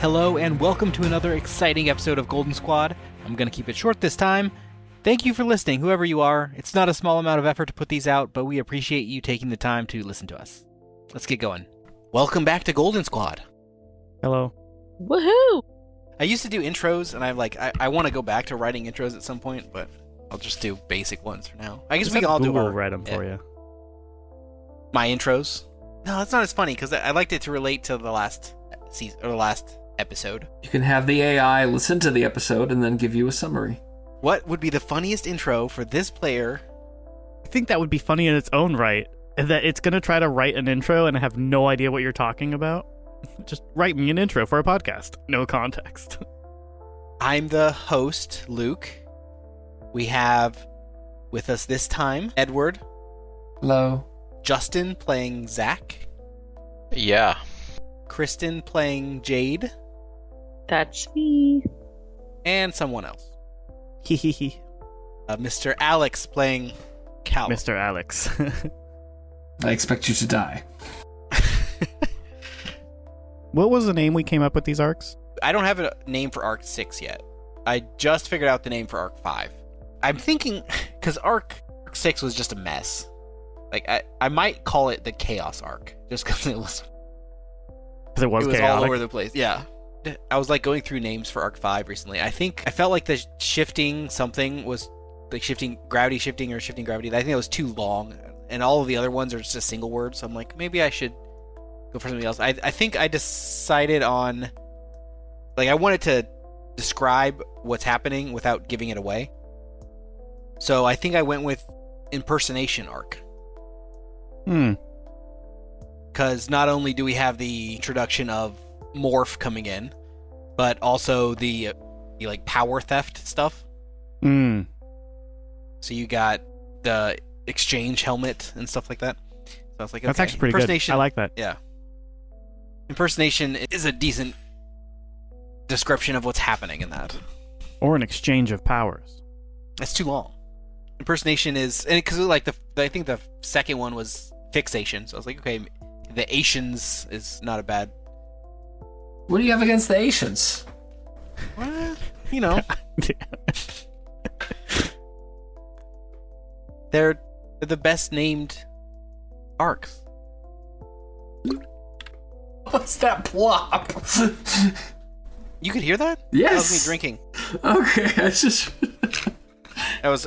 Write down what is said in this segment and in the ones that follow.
Hello and welcome to another exciting episode of Golden Squad. I'm going to keep it short this time. Thank you for listening, whoever you are. It's not a small amount of effort to put these out, but we appreciate you taking the time to listen to us. Let's get going. Welcome back to Golden Squad. Hello. Woohoo! I used to do intros, and I want to go back to writing intros at some point, but I'll just do basic ones for now. I guess Just we can all Google do our... write them for you. My intros? No, that's not as funny, because I liked it to relate to the last season, or the last episode. You can have the AI listen to the episode and then give you a summary. What would be the funniest intro for this player? I think that would be funny in its own right. That it's going to try to write an intro and I have no idea what you're talking about. Just write me an intro for a podcast. No context. I'm the host, Luke. We have with us this time Edward. Hello. Justin playing Zach. Yeah. Kristen playing Jade. That's me. And someone else. Hehehe. Mr. Alex playing Cal. Mr. Alex. I expect you to die. What was the name we came up with these arcs? I don't have a name for Arc 6 yet. I just figured out the name for Arc 5. I'm thinking, because Arc 6 was just a mess. Like, I might call it the Chaos Arc, just because it was chaotic. all over the place. Yeah. I was like going through names for Arc 5 recently. I felt like the shifting something was like gravity shifting. I think that was too long. And all of the other ones are just a single word. So I'm like, maybe I should go for something else. I think I decided on, like, I wanted to describe what's happening without giving it away. So I think I went with Impersonation Arc. Because not only do we have the introduction of Morph coming in, but also the like power theft stuff. So you got the exchange helmet and stuff like that. So I was like, That's okay, actually pretty good. I like that. Yeah. Impersonation is a decent description of what's happening in that. Or an exchange of powers. That's too long. Impersonation is, and because like I think the second one was fixation. So I was like, okay, the Asians is not a bad. What do you have against the Asians? Well, you know. They're the best named arcs. What's that plop? You could hear that? Yes. That was me drinking. Okay,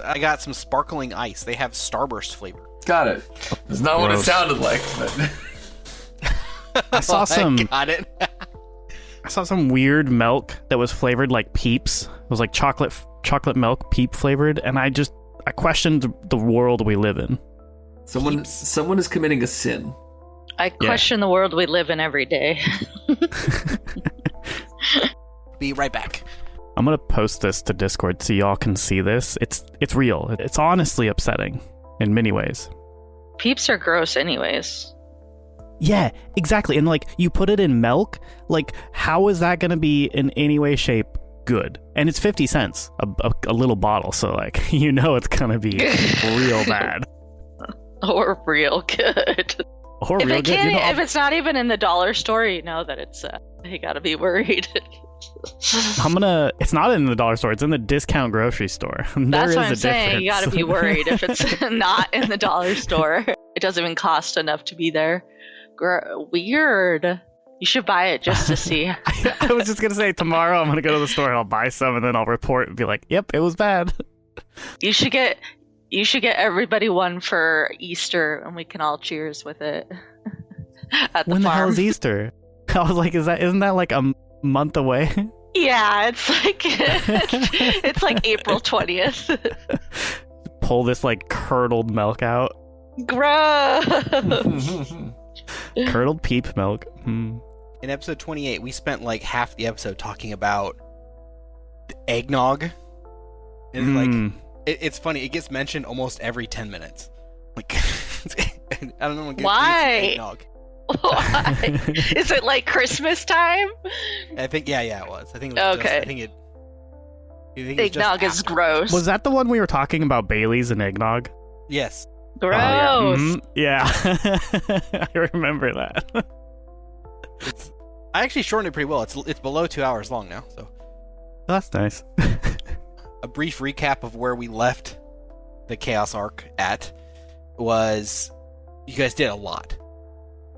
I got some sparkling ice. They have Starburst flavor. Got it. It's not what it sounded like, but I saw some. Got it. I saw some weird milk that was flavored like Peeps. It was like chocolate milk, Peep flavored, and I questioned the world we live in. someone is committing a sin. I question the world we live in every day. Be right back. I'm gonna post this to Discord so y'all can see this. It's real. It's honestly upsetting in many ways. Peeps are gross anyways. Yeah, exactly. And like you put it in milk, like how is that gonna be in any way, shape good? And it's 50 cents a little bottle, so like you know it's gonna be real bad. Or real good. Or real good. If it's not even in the dollar store, you know that it's you gotta be worried. It's not in the dollar store, it's in the discount grocery store. That's what I'm saying. You gotta be worried if it's not in the dollar store. It doesn't even cost enough to be there. Weird. You should buy it just to see. I was just gonna say tomorrow I'm gonna go to the store and I'll buy some and then I'll report and be like, yep, it was bad. You should get everybody one for Easter and we can all cheers with it. At the when farm. the hell is Easter? I was like, isn't that like a month away? Yeah, it's like it's like April 20th. Pull this like curdled milk out. Gross. Curdled Peep milk. In episode 28, we spent like half the episode talking about eggnog. And like it's funny, it gets mentioned almost every 10 minutes. Like I don't know. Why? Eggnog. Why? Is it like Christmas time? I think yeah, it was. I think it was okay. I think it eggnog is gross. Was that the one we were talking about, Bailey's and eggnog? Yes. Gross. Oh, yeah. I remember that. I actually shortened it pretty well. It's below 2 hours long now. So That's nice. a brief recap of where we left the Chaos Arc at was you guys did a lot.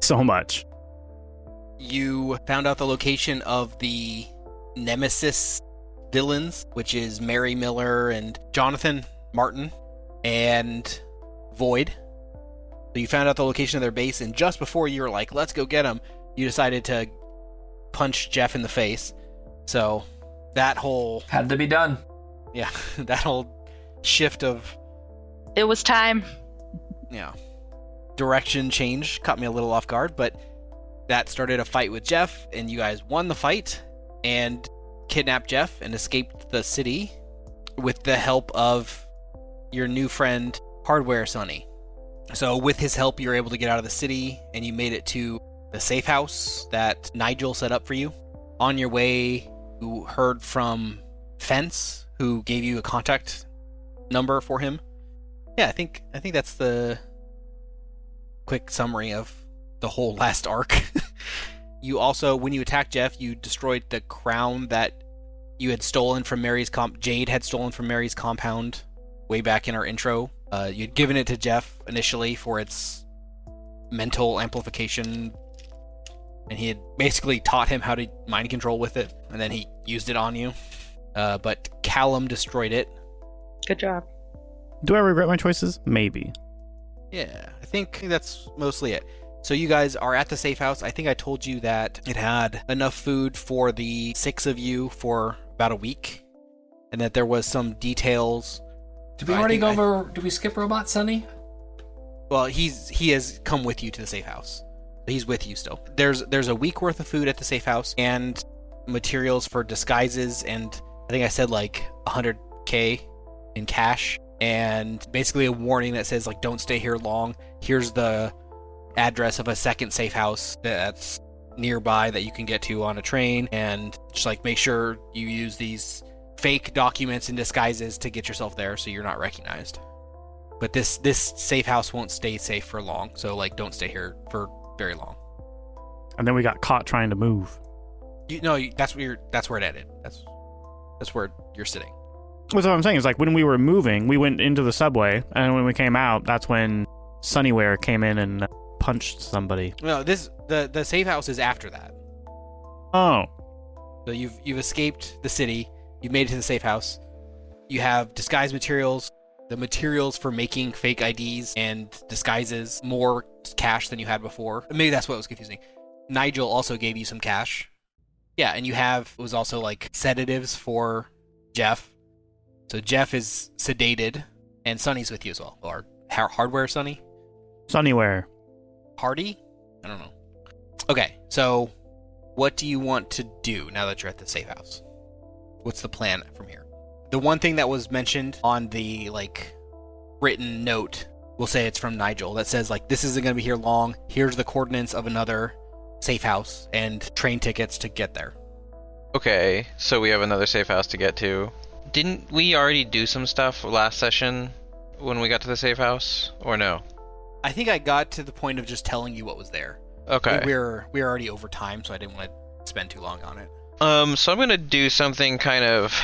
So much. You found out the location of the Nemesis villains, which is Mary Miller and Jonathan Martin and Void. So you found out the location of their base, and just before you were like, let's go get them, you decided to punch Jeff in the face. So that whole... Had to be done. Yeah, that whole shift of... It was time. Yeah. Direction change caught me a little off guard, but that started a fight with Jeff, and you guys won the fight and kidnapped Jeff and escaped the city with the help of your new friend, Hardware Sonny. So with his help, you were able to get out of the city, and you made it to the safe house that Nigel set up for you. On your way, you heard from Fence, who gave you a contact number for him. Yeah, I think that's the quick summary of the whole last arc. You also, when you attacked Jeff, you destroyed the crown that you had stolen from Jade had stolen from Mary's compound way back in our intro. You'd given it to Jeff initially for its mental amplification, and he had basically taught him how to mind control with it, and then he used it on you. But Callum destroyed it. Good job. Do I regret my choices? Maybe. Yeah, I think that's mostly it. So you guys are at the safe house. I think I told you that it had enough food for the 6 of you for about a week, and that there was some details. Did we already go over... Did we skip Robot Sonny? Well, he has come with you to the safe house. He's with you still. There's a week worth of food at the safe house and materials for disguises, and I think I said like 100K in cash, and basically a warning that says like don't stay here long. Here's the address of a second safe house that's nearby that you can get to on a train, and just like make sure you use these fake documents and disguises to get yourself there so you're not recognized. But this safe house won't stay safe for long, so like don't stay here for very long. And then we got caught trying to move. That's where it ended. That's where you're sitting. That's what I'm saying. Is like when we were moving, we went into the subway, and when we came out, that's when Son-ware came in and punched somebody. No, the safe house is after that. Oh. So you've escaped the city. You've made it to the safe house. You have disguise materials, the materials for making fake IDs and disguises, more cash than you had before. Maybe that's what was confusing. Nigel also gave you some cash. Yeah, and it was also like sedatives for Jeff. So Jeff is sedated, and Sonny's with you as well. Or Hardware Sonny? Son-ware. Hardy? I don't know. Okay, so what do you want to do now that you're at the safe house? What's the plan from here? The one thing that was mentioned on the written note, we'll say it's from Nigel, that says this isn't going to be here long. Here's the coordinates of another safe house and train tickets to get there. Okay, so we have another safe house to get to. Didn't we already do some stuff last session when we got to the safe house, or no? I think I got to the point of just telling you what was there. Okay. We're already over time, so I didn't want to spend too long on it. So I'm gonna do something kind of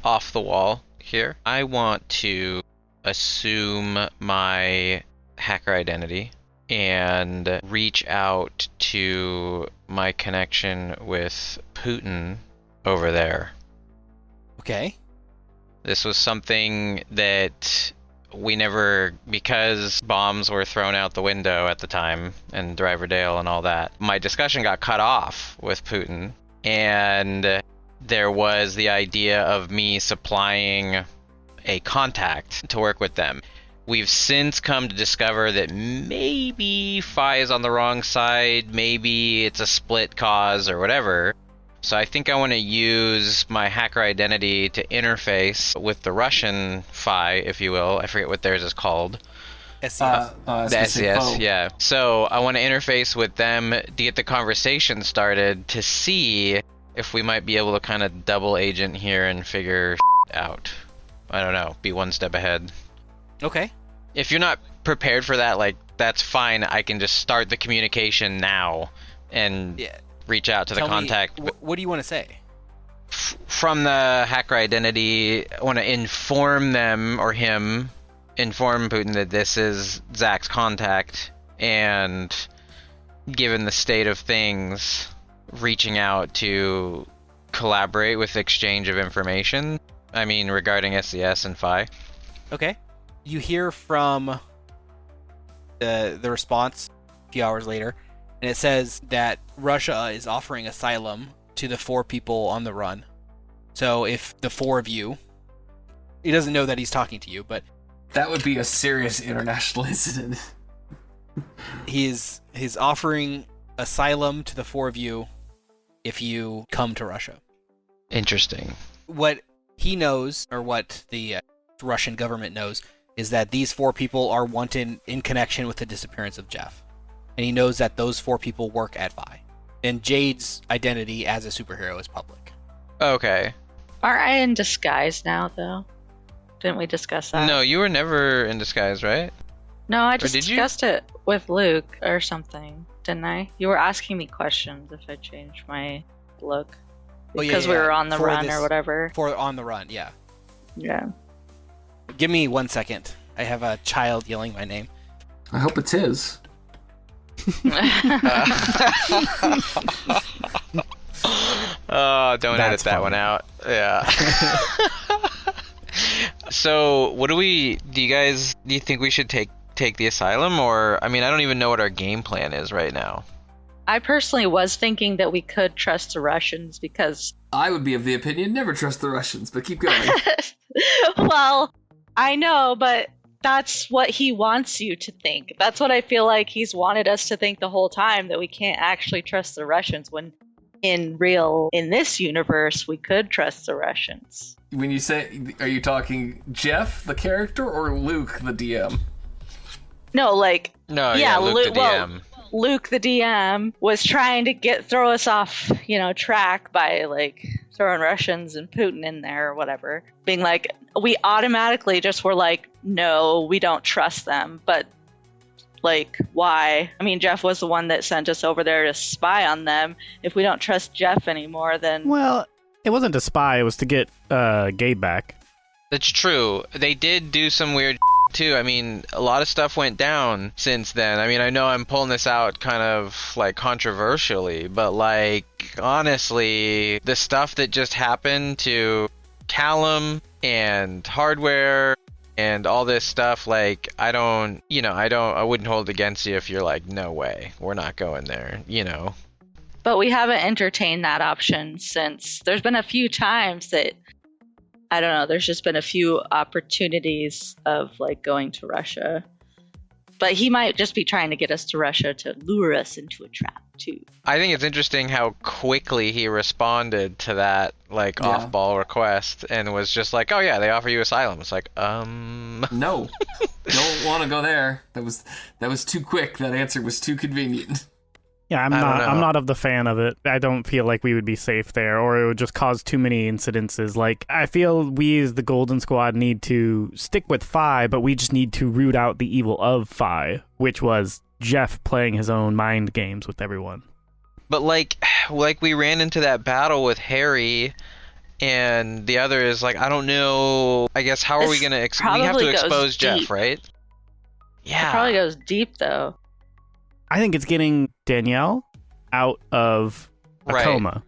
off the wall here. I want to assume my hacker identity and reach out to my connection with Putin over there. Okay. This was something that we never, because bombs were thrown out the window at the time, and Driverdale and all that, my discussion got cut off with Putin, and there was the idea of me supplying a contact to work with them. We've since come to discover that maybe Phi is on the wrong side, maybe it's a split cause or whatever. So I think I want to use my hacker identity to interface with the Russian Phi, if you will. I forget what theirs is called. SCS. The SCS, yeah. So I want to interface with them to get the conversation started to see if we might be able to kind of double agent here and figure out. I don't know, be one step ahead. Okay. If you're not prepared for that, that's fine. I can just start the communication now and reach out to the Tell me, contact. what do you want to say? From the hacker identity, I want to inform them or him, inform Putin that this is Zach's contact, and given the state of things, reaching out to collaborate with exchange of information. I mean, regarding SCS and Phi. Okay. You hear from the response a few hours later, and it says that Russia is offering asylum to the 4 people on the run. So if the 4 of you, he doesn't know that he's talking to you, but That would be a serious international incident. he's offering asylum to the 4 of you if you come to Russia. Interesting. What he knows, or what the Russian government knows, is that these 4 people are wanted in connection with the disappearance of Jeff. And he knows that those 4 people work at Vi. And Jade's identity as a superhero is public. Okay. Aren't I in disguise now, though? Didn't we discuss that? No, you were never in disguise, right? No, I just did you? discussed it with Luke or something, didn't I? You were asking me questions if I changed my look. Oh, yeah, Because yeah, we yeah. were on the For run this- or whatever. For on the run, yeah. Yeah. Give me 1 second. I have a child yelling my name. I hope it's his. Oh, don't edit That's that fun. one out. Yeah. So, do you think we should take the asylum, or, I mean, I don't even know what our game plan is right now. I personally was thinking that we could trust the Russians because, I would be of the opinion never trust the Russians, but keep going. well, I know, but that's what he wants you to think. That's what I feel like he's wanted us to think the whole time, that we can't actually trust the Russians, when in this universe, we could trust the Russians. When you say, are you talking Jeff, the character, or Luke, the DM? No, like, No, yeah, Luke the well, DM. Luke, the DM, was trying to throw us off, track by, like, throwing Russians and Putin in there or whatever. Being like, we automatically just were like, no, we don't trust them. But, like, why? I mean, Jeff was the one that sent us over there to spy on them. If we don't trust Jeff anymore, then... Well, it wasn't to spy, it was to get Gabe back. That's true. They did do some weird too. I mean, a lot of stuff went down since then. I mean, I know I'm pulling this out kind of like controversially, but like honestly, the stuff that just happened to Callum and Hardware and all this stuff, like I wouldn't hold it against you if you're like, no way, we're not going there, But we haven't entertained that option since there's been a few times that, I don't know, there's just been a few opportunities of like going to Russia. But he might just be trying to get us to Russia to lure us into a trap too. I think it's interesting how quickly he responded to that like off-ball request and was just like, "Oh yeah, they offer you asylum." It's like, No, don't want to go there. That was too quick. That answer was too convenient. Yeah, I'm I don't know. not of the fan of it. I don't feel like we would be safe there, or it would just cause too many incidences. Like, I feel we as the Golden Squad need to stick with Phi, but we just need to root out the evil of Phi, which was Jeff playing his own mind games with everyone. But like we ran into that battle with Harry, and the other is like, I don't know. I guess how are we This gonna? We have to probably goes expose Jeff, deep. right? Yeah. It probably goes deep though. I think it's getting Danielle out of a Right. coma.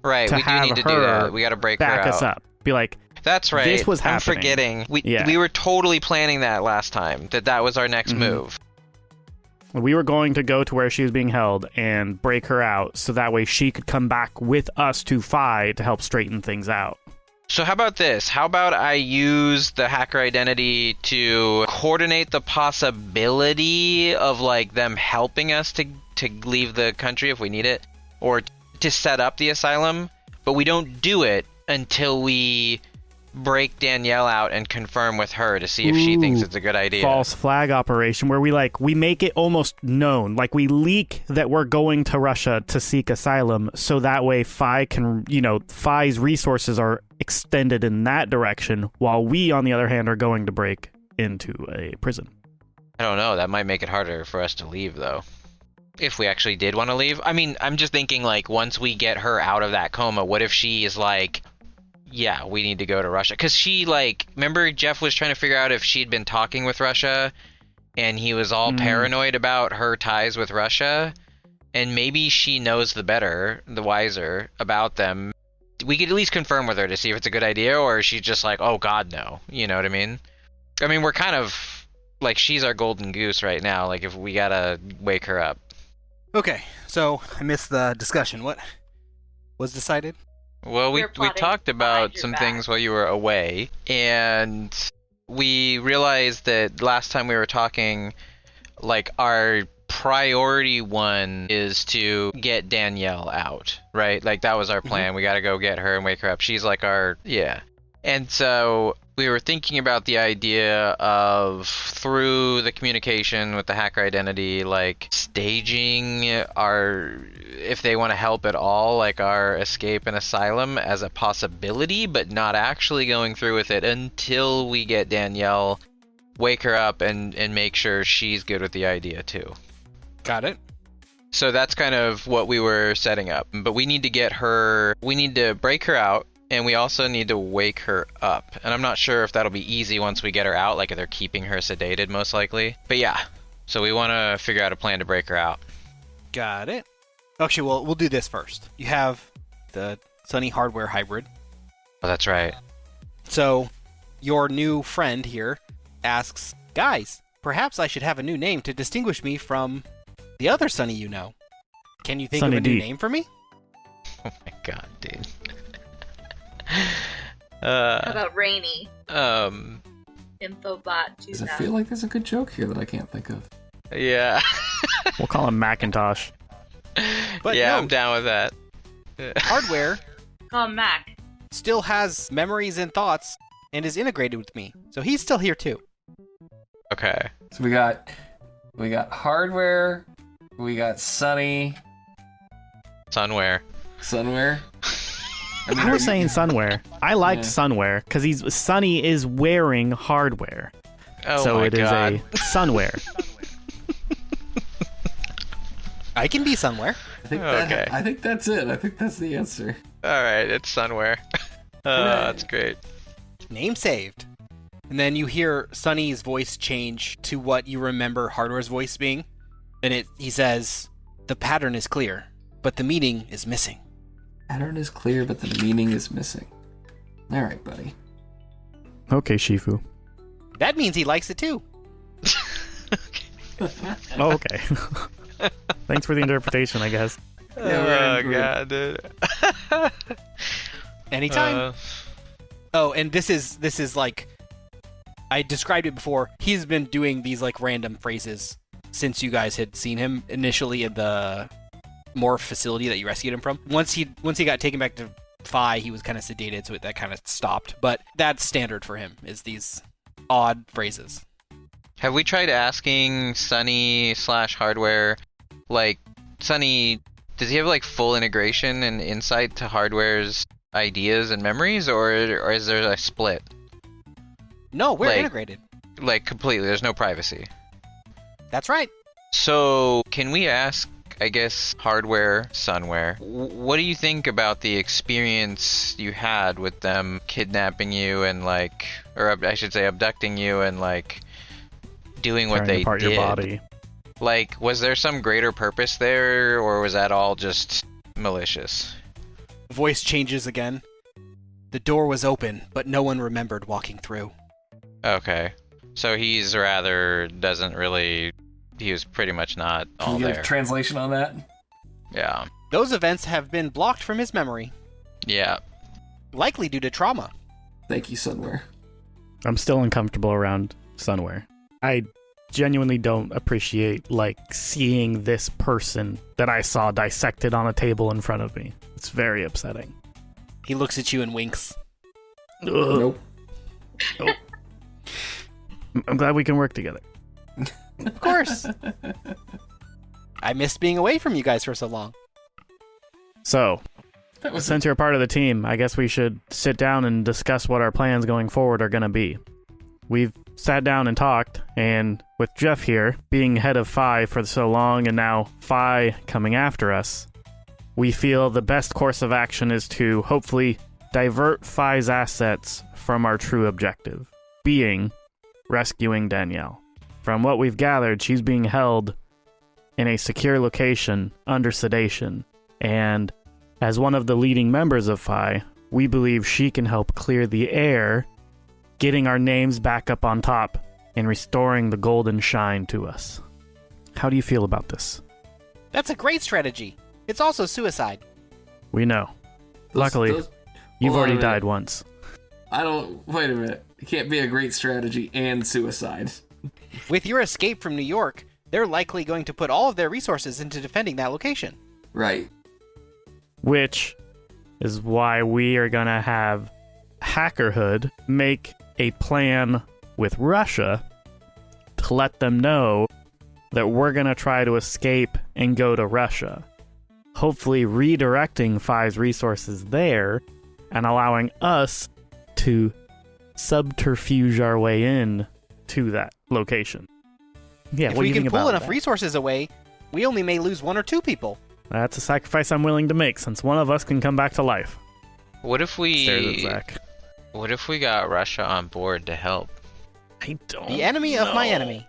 Right. to We do have need to do her that. We got to break her Back out. us up. Be like, That's right. This was I'm happening. forgetting. Yeah. We were totally planning that last time. That was our next Mhm. move. we were going to go to where she was being held and break her out, so that way she could come back with us to Phi to help straighten things out. So how about this? How about I use the hacker identity to coordinate the possibility of like them helping us to leave the country if we need it, or to set up the asylum, but we don't do it until we break Danielle out and confirm with her to see if she thinks Ooh, it's a good idea. False flag operation where we make it almost known, like we leak that we're going to Russia to seek asylum, so that way Phi can, Phi's resources are extended in that direction, while we, on the other hand, are going to break into a prison. I don't know. That might make it harder for us to leave, though. If we actually did want to leave. I mean, I'm just thinking, like, once we get her out of that coma, what if she is like, yeah, we need to go to Russia? Because she, like, remember Jeff was trying to figure out if she'd been talking with Russia, and he was all paranoid about her ties with Russia, and maybe she knows the wiser about them. We could at least confirm with her to see if it's a good idea, or she's just like, oh god, no. You know what I mean? I mean, we're kind of, like, she's our golden goose right now, like, if we gotta wake her up. Okay, so I missed the discussion. What was decided? Well, we talked about some back. things while you were away, and we realized that last time we were talking, like, our priority one is to get Danielle out, right? Like, that was our plan. We gotta go get her and wake her up. She's like our, yeah. And so we were thinking about the idea of, through the communication with the hacker identity, like, staging our, if they want to help at all, like, our escape and asylum as a possibility, but not actually going through with it until we get Danielle, wake her up, and make sure she's good with the idea too. Got it. So that's kind of what we were setting up. But we need to get her, we need to break her out, and we also need to wake her up. And I'm not sure if that'll be easy once we get her out, like if they're keeping her sedated, most likely. But yeah, so we want to figure out a plan to break her out. Got it. Actually, we'll do this first. You have the Sunny hardware hybrid. Oh, that's right. So your new friend here asks, guys, perhaps I should have a new name to distinguish me from the other Sunny you know. Can you think Sunny of a new D. name for me? Oh my god, dude. How about Rainy? Um, Infobot Does 2000. it feel like there's a good joke here that I can't think of? yeah. We'll call him Macintosh. But yeah, no, I'm down with that. hardware Call him Mac. still has memories and thoughts and is integrated with me. So he's still here too. Okay. So we got hardware, we got Sunny, Son-ware. Son-ware. I was saying Son-ware. I liked Son-ware because Sunny is wearing hardware. Oh so my it is god. a Son-ware. I can be somewhere. Okay. I think that's it. I think that's the answer. Alright, it's Son-ware. That's great. Name saved. And then you hear Sunny's voice change to what you remember Hardware's voice being. And he says, the pattern is clear, but the meaning is missing. Pattern is clear, but the meaning is missing. All right, buddy. Okay, Shifu. That means he likes it too. Oh, okay. Thanks for the interpretation, I guess. Oh god, dude. Anytime. Oh, and this is like, I described it before. He's been doing these like random phrases since you guys had seen him initially in the morph facility that you rescued him from. Once he got taken back to Phi, he was kind of sedated, so that kind of stopped. But that's standard for him, is these odd phrases. Have we tried asking Sunny/hardware, like, Sunny, does he have like full integration and insight to hardware's ideas and memories, or is there a split? No, we're Like- integrated. Like, completely, there's no privacy. That's right. So, can we ask, I guess, hardware, Son-ware, what do you think about the experience you had with them kidnapping you and, like, or I should say abducting you and, like, doing what Tearing they apart did? your body. Like, was there some greater purpose there, or was that all just malicious? The voice changes again. The door was open, but no one remembered walking through. Okay. So he's rather doesn't really... He was pretty much not Can all you get there. a translation on that? Yeah. Those events have been blocked from his memory, Yeah. likely due to trauma. Thank you, Son-ware. I'm still uncomfortable around Son-ware. I genuinely don't appreciate, like, seeing this person that I saw dissected on a table in front of me. It's very upsetting. He looks at you and winks. Ugh. Nope. I'm glad we can work together. Of course. I missed being away from you guys for so long. So, That was since you're a part of the team, I guess we should sit down and discuss what our plans going forward are going to be. We've sat down and talked, and with Jeff here, being head of Phi for so long, and now Phi coming after us, we feel the best course of action is to hopefully divert Phi's assets from our true objective, being rescuing Danielle. From what we've gathered, she's being held in a secure location under sedation, and as one of the leading members of Phi, we believe she can help clear the air, getting our names back up on top and restoring the golden shine to us. How do you feel about this? That's a great strategy. It's also suicide. We know. Luckily, you've already died once. Wait a minute. It can't be a great strategy and suicide. With your escape from New York, they're likely going to put all of their resources into defending that location. Right. Which is why we are going to have Hackerhood make a plan with Russia to let them know that we're going to try to escape and go to Russia. Hopefully redirecting Phi's resources there and allowing us to subterfuge our way in to that location. Yeah, if what do we you can think pull about enough that? resources away, we only may lose 1 or 2 people. That's a sacrifice I'm willing to make, since one of us can come back to life. What if Stares at we? Zach. What if we got Russia on board to help? I don't The enemy of my enemy.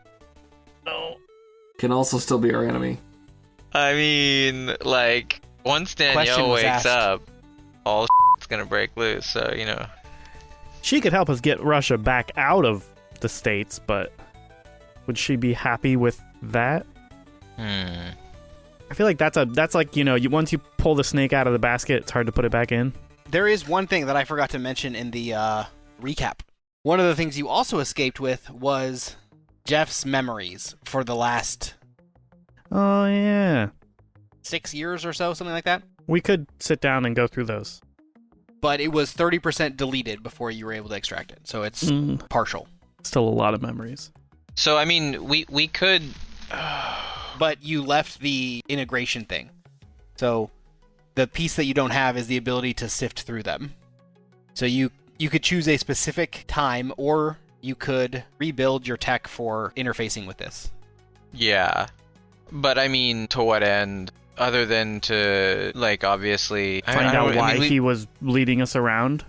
know. Can also still be our enemy. I mean, like, once Question Danielle was wakes asked. up, all is gonna break loose. So She could help us get Russia back out of the States, but would she be happy with that? I feel like that's like, once you pull the snake out of the basket, it's hard to put it back in. There is one thing that I forgot to mention in the recap. One of the things you also escaped with was Jeff's memories for the last Oh, yeah. 6 years or so, something like that. We could sit down and go through those. But it was 30% deleted before you were able to extract it, so it's partial. Still a lot of memories. I mean, we could. But you left the integration thing. So the piece that you don't have is the ability to sift through them. So you could choose a specific time, or you could rebuild your tech for interfacing with this. Yeah, but I mean, to what end? Other than to, like, obviously Find out why he was leading us around.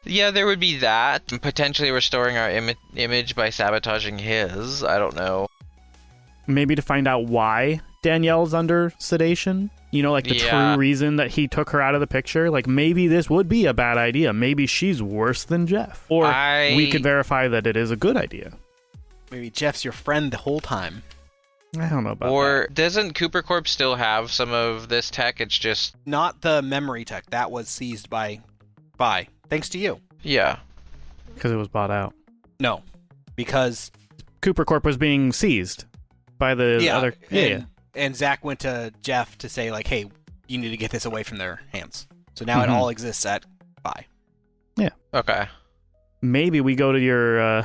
Yeah, there would be that. Potentially restoring our image by sabotaging his. I don't know. Maybe to find out why Danielle's under sedation. Like the true reason that he took her out of the picture. Like, maybe this would be a bad idea. Maybe she's worse than Jeff. Or we could verify that it is a good idea. Maybe Jeff's your friend the whole time. I don't know about that. Or doesn't Cooper Corp still have some of this tech? It's just... Not the memory tech. That was seized by thanks to you. Yeah. Because it was bought out. No. Because... Cooper Corp was being seized by the other... And Zach went to Jeff to say, like, hey, you need to get this away from their hands. So now it all exists at Phi. Yeah. Okay. Maybe we go to your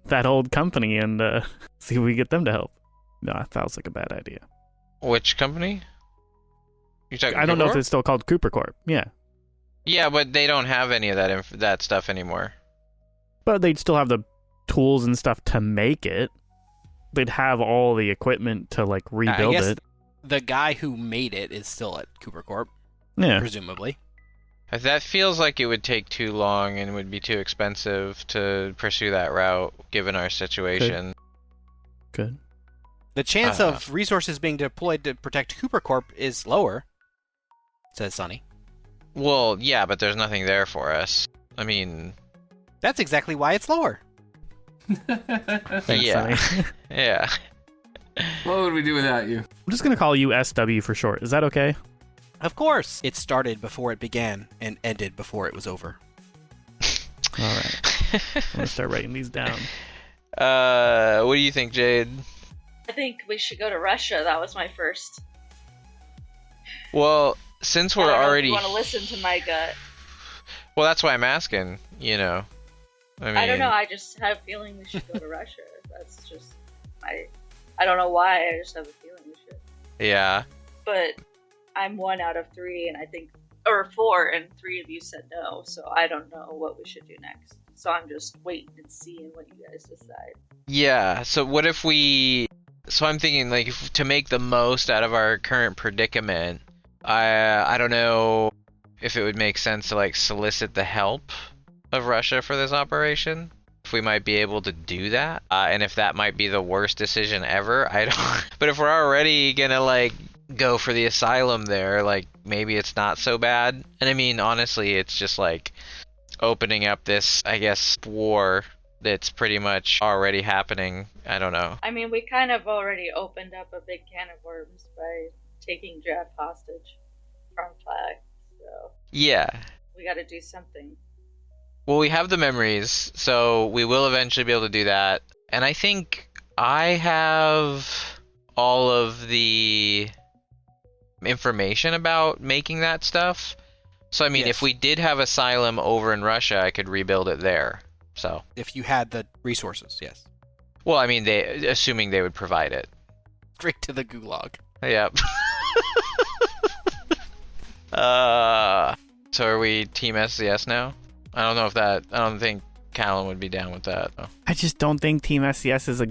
that old company and see if we get them to help. No, that sounds like a bad idea. Which company? You talking? I don't know if Cooper it's still called Cooper Corp. Yeah. Yeah, but they don't have any of that stuff anymore. But they'd still have the tools and stuff to make it. They'd have all the equipment to, like, rebuild it. The guy who made it is still at Cooper Corp. Yeah. Presumably. That feels like it would take too long and would be too expensive to pursue that route, given our situation. Good. The chance of resources being deployed to protect Cooper Corp is lower, says Sonny. Well, yeah, but there's nothing there for us. I mean... That's exactly why it's lower. Thanks, yeah. Sonny. Yeah. What would we do without you? I'm just going to call you SW for short. Is that okay? Of course. It started before it began and ended before it was over. All right. I'm going to start writing these down. What do you think, Jade? I think we should go to Russia. That was my first. Well, since we're I don't know if already... you want to listen to my gut. Well, that's why I'm asking, I mean... I don't know. I just have a feeling we should go to Russia. That's just... I don't know why. I just have a feeling we should. Yeah. But I'm 1 out of 3, and I think... Or 4, and 3 of you said no, so I don't know what we should do next. So I'm just waiting and seeing what you guys decide. Yeah, so what if we... So I'm thinking, like, to make the most out of our current predicament, I don't know if it would make sense to, like, solicit the help of Russia for this operation. If we might be able to do that. And if that might be the worst decision ever, I don't... But if we're already gonna, like, go for the asylum there, like, maybe it's not so bad. And I mean, honestly, it's just, like, opening up this, I guess, war that's pretty much already happening. I don't know. I mean, we kind of already opened up a big can of worms by taking Jeff hostage from Flag, so Yeah. we gotta do something. Well, we have the memories, so we will eventually be able to do that. And I think I have all of the information about making that stuff. So, I mean, Yes. if we did have Asylum over in Russia, I could rebuild it there. So, If you had the resources, yes. well, I mean, assuming they would provide it. Straight to the gulag. Yep. So are we Team SCS now? I don't think Callum would be down with that. Oh. I just don't think Team SCS is a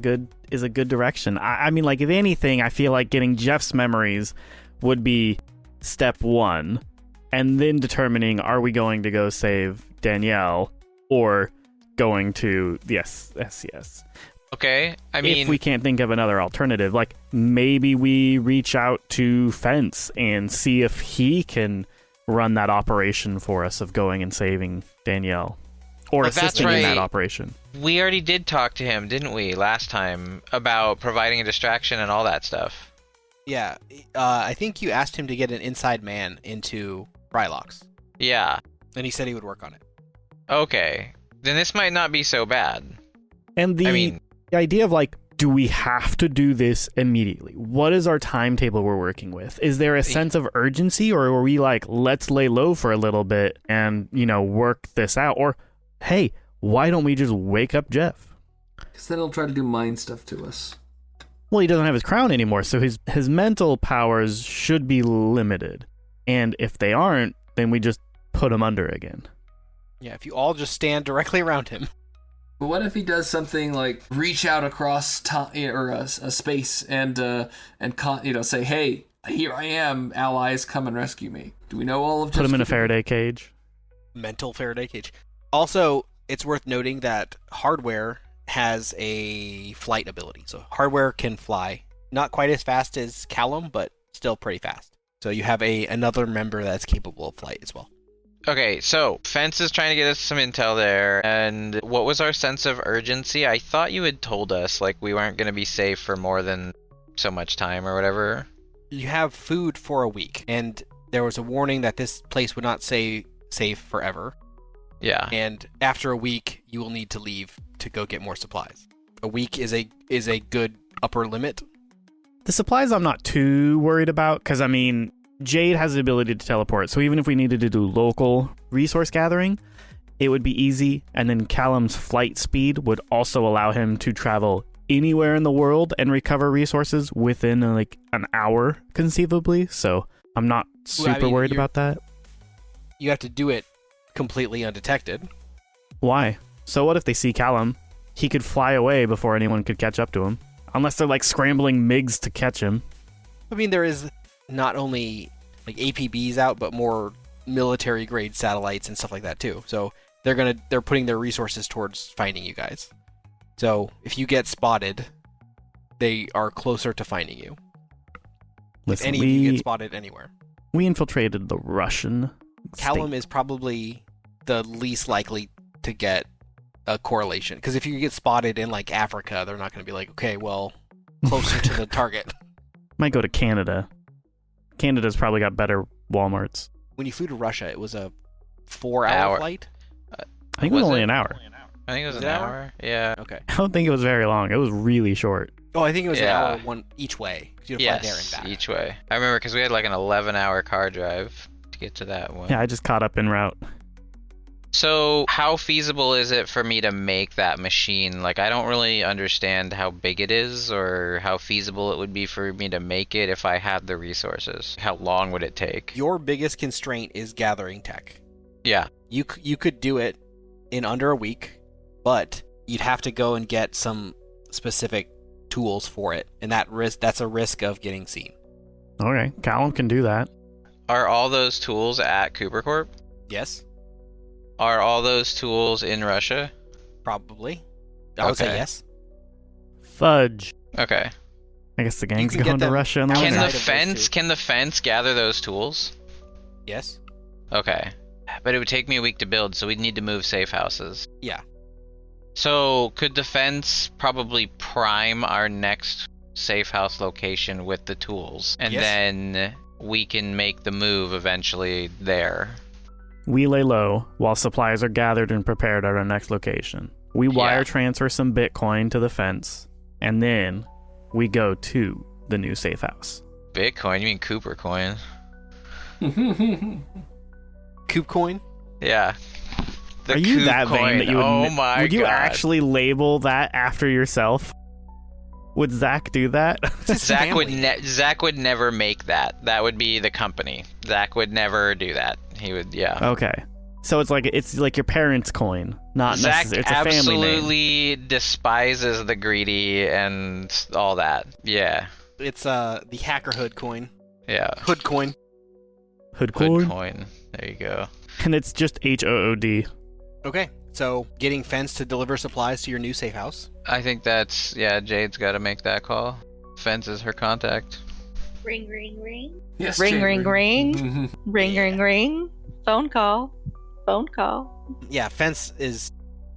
good direction. I mean, like, if anything, I feel like getting Jeff's memories would be step one, and then determining, are we going to go save Danielle or going to the SCS? Okay, I mean... If we can't think of another alternative, like, maybe we reach out to Fence and see if he can run that operation for us of going and saving Danielle. Or But that's assisting in that right. operation. We already did talk to him, didn't we, last time, about providing a distraction and all that stuff. Yeah, I think you asked him to get an inside man into Rylox, Yeah. and he said he would work on it. Okay. Then this might not be so bad. And the idea of, like, do we have to do this immediately? What is our timetable we're working with? Is there a sense of urgency, or are we like, let's lay low for a little bit and, work this out? Or, hey, why don't we just wake up Jeff? Because then he'll try to do mind stuff to us. Well, he doesn't have his crown anymore, so his mental powers should be limited. And if they aren't, then we just put him under again. Yeah, if you all just stand directly around him. But what if he does something like reach out across time or a space and say, "Hey, here I am, allies, come and rescue me." Do we know all of? Put him in a Faraday cage. Mental Faraday cage. Also, it's worth noting that hardware has a flight ability. So hardware can fly. Not quite as fast as Callum, but still pretty fast. So you have another member that's capable of flight as well. Okay, so Fence is trying to get us some intel there, and what was our sense of urgency? I thought you had told us, like, we weren't going to be safe for more than so much time or whatever. You have food for a week, and there was a warning that this place would not stay safe forever. Yeah. And after a week, you will need to leave to go get more supplies. A week is a good upper limit. The supplies I'm not too worried about, because, I mean, Jade has the ability to teleport, so even if we needed to do local resource gathering, it would be easy, and then Callum's flight speed would also allow him to travel anywhere in the world and recover resources within, like, an hour, conceivably, so I'm not super worried about that. You have to do it completely undetected. Why? So what if they see Callum? He could fly away before anyone could catch up to him. Unless they're, like, scrambling MiGs to catch him. I mean, there is not only like APBs out, but more military grade satellites and stuff like that too. So they're putting their resources towards finding you guys. So if you get spotted, they are closer to finding you. Listen, if any of you get spotted anywhere. We infiltrated the Russian Callum state. is probably the least likely to get a correlation, because if you get spotted in like Africa, they're not going to be like, okay, well, closer to the target. Might go to Canada. Canada's probably got better Walmarts. When you flew to Russia, it was a 4-hour flight? I think it was only an hour. I think it was Was an it an hour. Yeah. Okay. I don't think it was very long. It was really short. Oh, I think it was Yeah. an hour one each way. 'Cause you had to fly there and Yes, back. each way. I remember because we had like an 11-hour car drive to get to that one. Yeah, I just caught up en route. So how feasible is it for me to make that machine? Like, I don't really understand how big it is or how feasible it would be for me to make it if I had the resources. How long would it take? Your biggest constraint is gathering tech. Yeah. You could do it in under a week, but you'd have to go and get some specific tools for it, and that's a risk of getting seen. Okay, Callum can do that. Are all those tools at Cooper Corp? Yes, Are all those tools in Russia? probably. I would say Okay. yes. Fudge. Okay. I guess the gang's can get going to them Russia in the outside Can winter. the of those fence two. can the fence gather those tools? Yes. Okay. But it would take me a week to build, so we'd need to move safe houses. Yeah. So could the fence probably prime our next safe house location with the tools? And Yes. then we can make the move eventually there. We lay low while supplies are gathered and prepared at our next location. We wire transfer some Bitcoin to the fence, and then we go to the new safe house. Bitcoin? You mean Cooper coin? Coop coin. Yeah. The Are you Coop that coin. vain that you would? Oh my would you god. actually label that after yourself? Would Zach do that? It's his Zach family. Zach would never make that. That would be the company. Zach would never do that. He would, yeah. Okay, so it's like your parents' coin, not Zach necessarily. It's a family name. absolutely despises the greedy and all that. Yeah. It's the hacker hood coin. Yeah. Hood coin. Hood Good coin, coin. There you go. and it's just HOOD. Okay, so getting Fence to deliver supplies to your new safe house. I think that's, yeah, Jade's got to make that call. Fence is her contact. Ring, ring, ring. Yes, Ring, Jade, ring, ring. Ring, ring, ring. Phone call. Phone call. Yeah, Fence is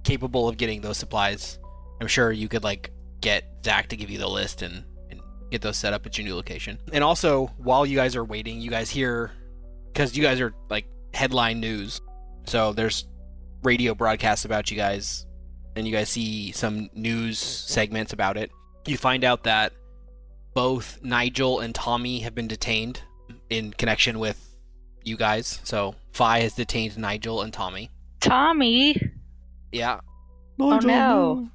capable of getting those supplies. I'm sure you could get Zach to give you the list and get those set up at your new location. And also, while you guys are waiting, you guys hear, because you guys are headline news, so there's radio broadcasts about you guys, and you guys see some news segments about it. You find out that both Nigel and Tommy have been detained in connection with you guys. So Fi has detained Nigel and Tommy. Tommy. Yeah. Oh no.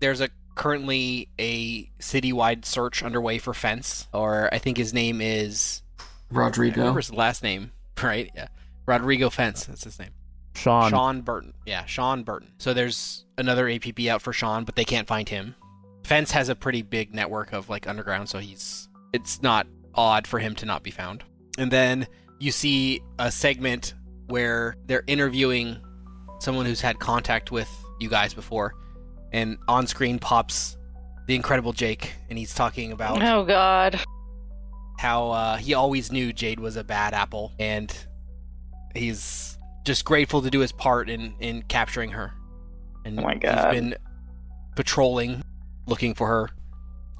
There's currently a citywide search underway for Fence, or I think his name is I Rodrigo. remember his last name, right? Yeah. Rodrigo Fence, that's his name. Sean. Burton. Yeah, Sean Burton. So there's another APP out for Sean, but they can't find him. Fence has a pretty big network of underground, so it's not odd for him to not be found. And then you see a segment where they're interviewing someone who's had contact with you guys before, and on screen pops the Incredible Jake, and he's talking about Oh God. how he always knew Jade was a bad apple, and he's just grateful to do his part in capturing her. And Oh my God. he's been patrolling, looking for her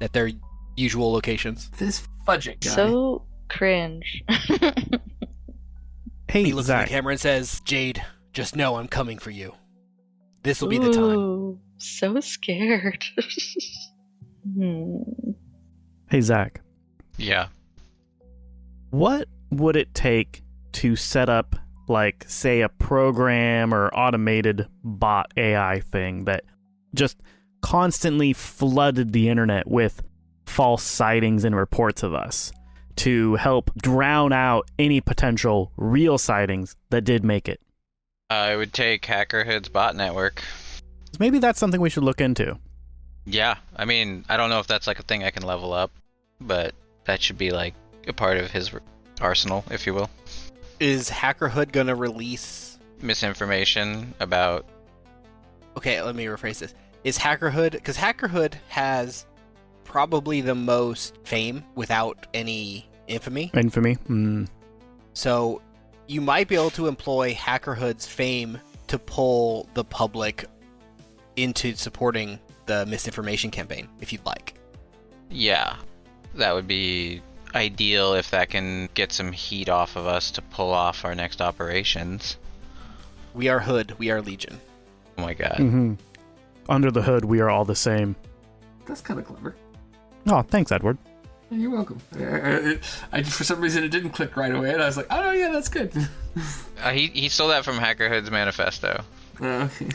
at their usual locations. This fudging guy. So cringe. Hey, He looks at Zach. the camera and says, "Jade, just know I'm coming for you. This will be the time." Ooh, so scared. Hey, Zach. Yeah. What would it take to set up, say, a program or automated bot AI thing that just constantly flooded the internet with false sightings and reports of us to help drown out any potential real sightings that did make it? It would take HackerHood's bot network. Maybe that's something we should look into. Yeah. I mean, I don't know if that's a thing I can level up, but that should be a part of his arsenal, if you will. Is HackerHood going to release... Misinformation about... Okay, let me rephrase this. Is HackerHood... Because HackerHood has probably the most fame without any infamy. Infamy? So you might be able to employ HackerHood's fame to pull the public into supporting the misinformation campaign, if you'd like. Yeah. That would be ideal if that can get some heat off of us to pull off our next operations. We are Hood, we are Legion. Oh my god. Mm-hmm. Under the hood, we are all the same. That's kind of clever. Oh, thanks, Edward. You're welcome. I for some reason it didn't click right away, and I was like, oh yeah, that's good. He stole that from HackerHood's manifesto. Okay.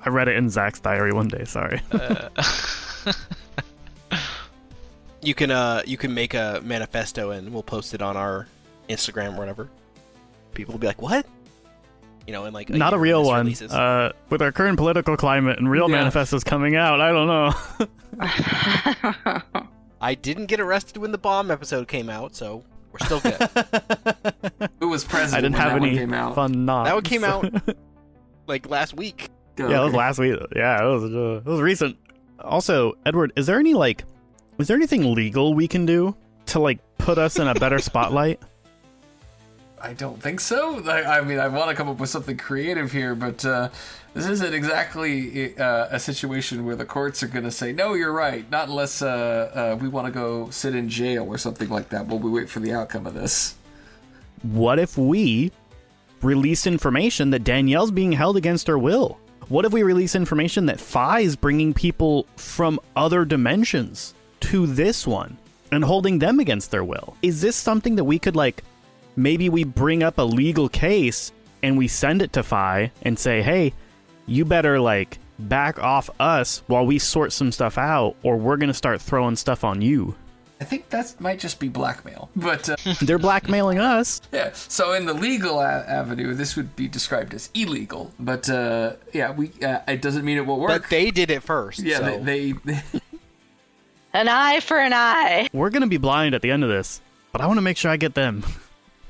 I read it in Zach's diary one day, sorry. You can make a manifesto and we'll post it on our Instagram or whatever. People will be like, "What? You know, in like Not a year real this one. releases. With our current political climate and real manifestos coming out, I don't know. I didn't get arrested when the bomb episode came out, so we're still good. Who was president I didn't when have that one any came out? fun knots. That one came out like last week. Oh, Yeah, it was okay. last week. Yeah, it was recent. Also, Edward, is there anything legal we can do to like put us in a better spotlight? I don't think so. I mean, I want to come up with something creative here, but this isn't exactly a situation where the courts are going to say, no, you're right, not unless we want to go sit in jail or something like that while we wait for the outcome of this. What if we release information that Danielle's being held against her will? What if we release information that Phi is bringing people from other dimensions to this one and holding them against their will? Is this something that we could, like, maybe we bring up a legal case and we send it to Phi and say, hey, you better, like, back off us while we sort some stuff out, or we're going to start throwing stuff on you? I think that might just be blackmail, but They're blackmailing us. yeah. So in the legal avenue, this would be described as illegal, but yeah, we it doesn't mean it won't work. But they did it first. yeah, so. they An eye for an eye. We're going to be blind at the end of this, but I want to make sure I get them.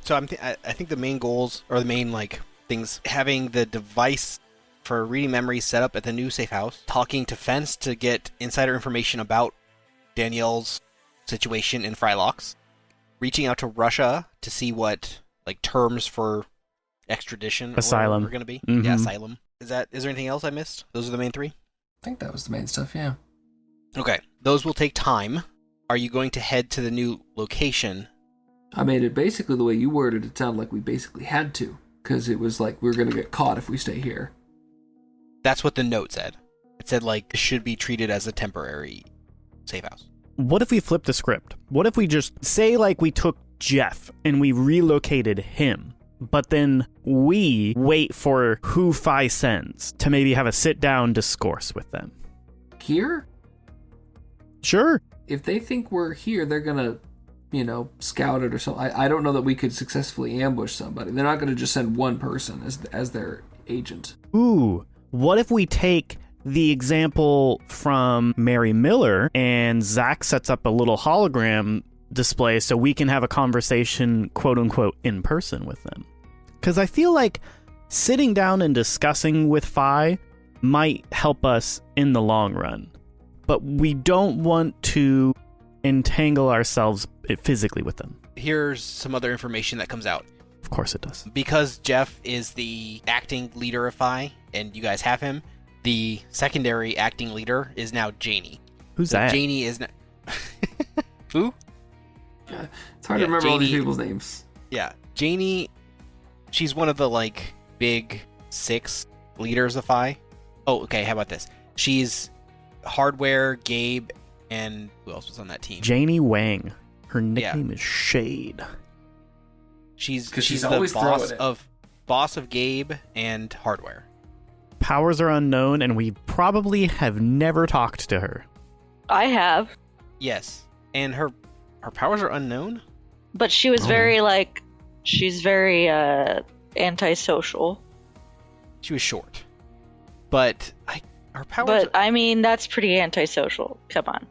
So I think the main goals, or the main like things, having the device for reading memories set up at the new safe house, talking to Fence to get insider information about Danielle's situation in Frylox, reaching out to Russia to see what like terms for extradition Asylum. are going to be. Mhm. Yeah, asylum. Is there anything else I missed? Those are the main three? I think that was the main stuff. Yeah. Okay. Those will take time. Are you going to head to the new location? I made it basically the way you worded it sound like we basically had to, because it was like we're going to get caught if we stay here. That's what the note said. It said like it should be treated as a temporary safe house. What if we flip the script? What if we just say, like, we took Jeff and we relocated him, but then we wait for who Phi sends to maybe have a sit-down discourse with them? Here? Sure. If they think we're here, they're going to, you know, scout it or something. I don't know that we could successfully ambush somebody. They're not going to just send one person as their agent. Ooh, what if we take the example from Mary Miller and Zach sets up a little hologram display so we can have a conversation, quote unquote, in person with them? Because I feel like sitting down and discussing with Phi might help us in the long run, but we don't want to entangle ourselves physically with them. Here's some other information that comes out. Of course it does. Because Jeff is the acting leader of Phi, and you guys have him, the secondary acting leader is now Janie. Who's So that? Janie is now... Who? It's hard to remember all these people's names. Yeah, Janie, she's one of the, like, big 6 leaders of Phi. Oh, okay, how about this? She's Hardware, Gabe, and who else was on that team? Janie Wang. Her nickname is Shade. She's 'Cause she's the always boss throwing it. of Gabe and Hardware. Powers are unknown, and we probably have never talked to her. I have. Yes, and her powers are unknown. But she was she's very antisocial. She was short, but her powers. But I mean, that's pretty antisocial. Come on.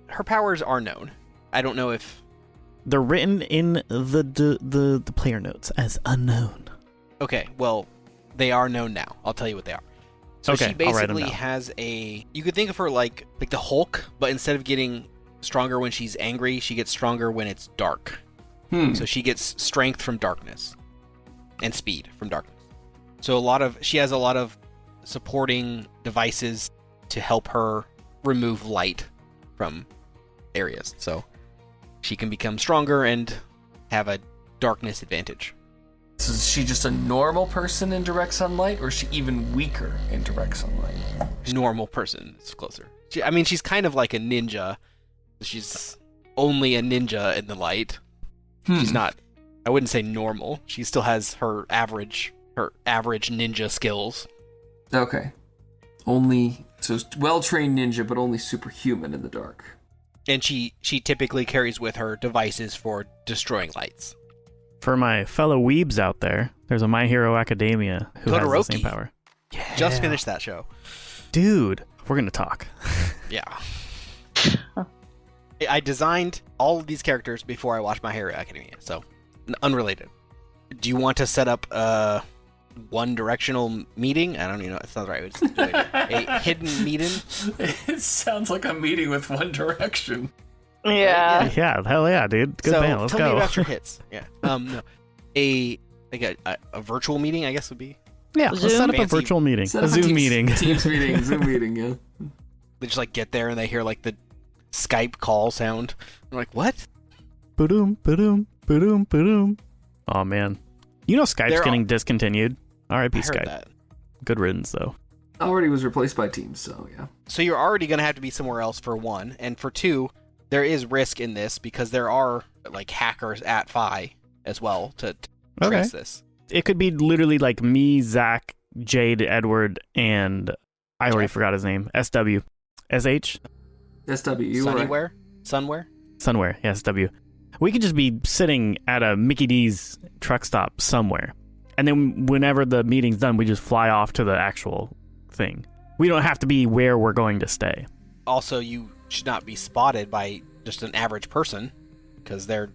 Her powers are known. I don't know if. They're written in the player notes as unknown. Okay, well, they are known now. I'll tell you what they are. So Okay, she I'll write 'em basically down. has you could think of her like the Hulk, but instead of getting stronger when she's angry, she gets stronger when it's dark. So she gets strength from darkness and speed from darkness. So she has a lot of supporting devices to help her remove light from areas. So she can become stronger and have a darkness advantage. So is she just a normal person in direct sunlight, or is she even weaker in direct sunlight? Normal person is closer. She's kind of like a ninja. She's only a ninja in the light. She's not, I wouldn't say normal. She still has her average ninja skills. Okay. So well-trained ninja, but only superhuman in the dark. And she typically carries with her devices for destroying lights. For my fellow weebs out there, There's a My Hero Academia who has the same power. Yeah. Just finished that show. Dude, we're going to talk. Yeah. I designed all of these characters before I watched My Hero Academia, so unrelated. Do you want to set up a one-directional meeting? I don't even know. It sounds right. It's a hidden meeting. It sounds like a meeting with One Direction. Yeah. Yeah, hell yeah, dude. Good band. Let's tell go. me about your hits. Yeah. No. A virtual meeting, I guess, would be. Yeah, let's set up a Fancy- virtual meeting. Set A up Zoom meeting. Teams meeting, Zoom meeting, yeah. They just like get there and they hear like the Skype call sound. They're like, what? Ba-doom, ba-doom, ba-doom, ba-doom. Oh, man. You know Skype's getting discontinued. R.I.P. I heard Skype. that. Good riddance, though. Already was replaced by Teams, so yeah. So you're already going to have to be somewhere else for one. And for two, there is risk in this because there are like hackers at Phi as well to trace this. It could be literally like me, Zach, Jade, Edward, and I already forgot his name. SW. SH? SW, you were right. Sunnyware? Sunware? Sunware, yeah, SW. We could just be sitting at a Mickey D's truck stop somewhere. And then whenever the meeting's done, we just fly off to the actual thing. We don't have to be where we're going to stay. Also, you should not be spotted by just an average person because they're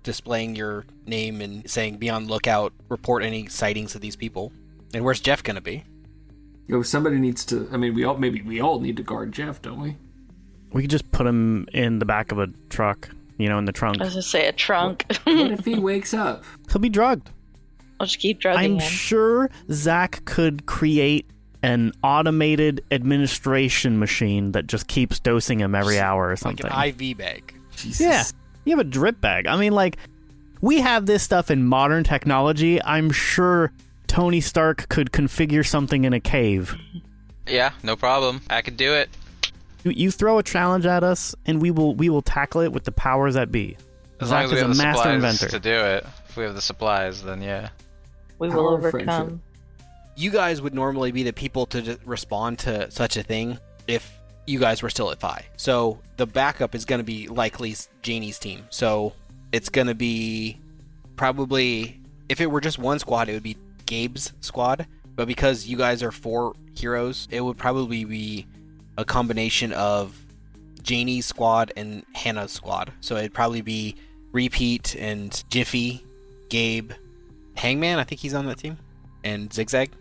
displaying your name and saying be on lookout, report any sightings of these people. And where's Jeff going to be? Yo, somebody needs to. I mean, we all need to guard Jeff, don't we? We could just put him in the back of a truck, in the trunk. I was gonna say a trunk. What if he wakes up? He'll be drugged. I'll just keep drugging I'm him. sure Zach could create an automated administration machine that just keeps dosing him every hour or something. Like an IV bag. Jesus. Yeah, you have a drip bag. I mean, like, we have this stuff in modern technology. I'm sure Tony Stark could configure something in a cave. Yeah, no problem. I could do it. You throw a challenge at us, and we will tackle it with the powers that be. As Zach long as we is have a the master supplies inventor. to do it. If we have the supplies, then yeah. We will Power of overcome. friendship. You guys would normally be the people to respond to such a thing if you guys were still at Phi. So the backup is going to be likely Janie's team. So it's going to be probably, if it were just one squad, it would be Gabe's squad. But because you guys are 4 heroes, it would probably be a combination of Janie's squad and Hannah's squad. So it'd probably be Repeat and Jiffy, Gabe, Hangman, I think he's on that team, and Zigzag.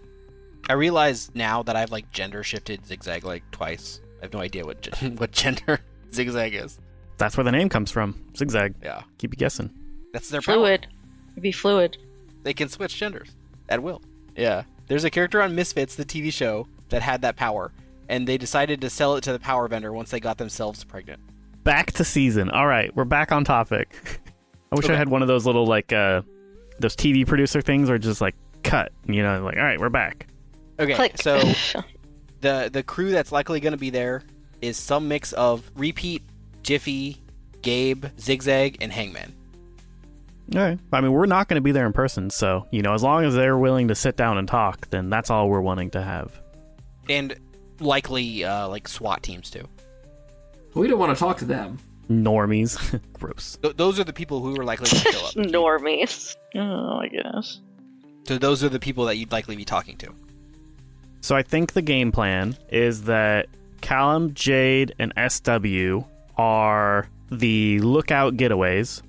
I realize now that I've like gender shifted Zigzag like twice. I have no idea what gender Zigzag is. That's where the name comes from. Zigzag. Yeah, Keep you guessing. that's their power. Fluid. It'd be fluid. They can switch genders at will. Yeah, there's a character on Misfits, the TV show, that had that power, and they decided to sell it to the power vendor once they got themselves pregnant. Back to season. All right, we're back on topic. I wish I had one of those little like those TV producer things where just like cut, like all right, we're back. Okay, Click. so the crew that's likely going to be there is some mix of Repeat, Jiffy, Gabe, Zigzag, and Hangman. All right. I mean, we're not going to be there in person, so as long as they're willing to sit down and talk, then that's all we're wanting to have. And likely like SWAT teams too. We don't want to talk to them. Normies. Gross. Those are the people who are likely to show up. Normies. Oh, I guess. So those are the people that you'd likely be talking to. So I think the game plan is that Callum, Jade, and SW are the lookout getaways,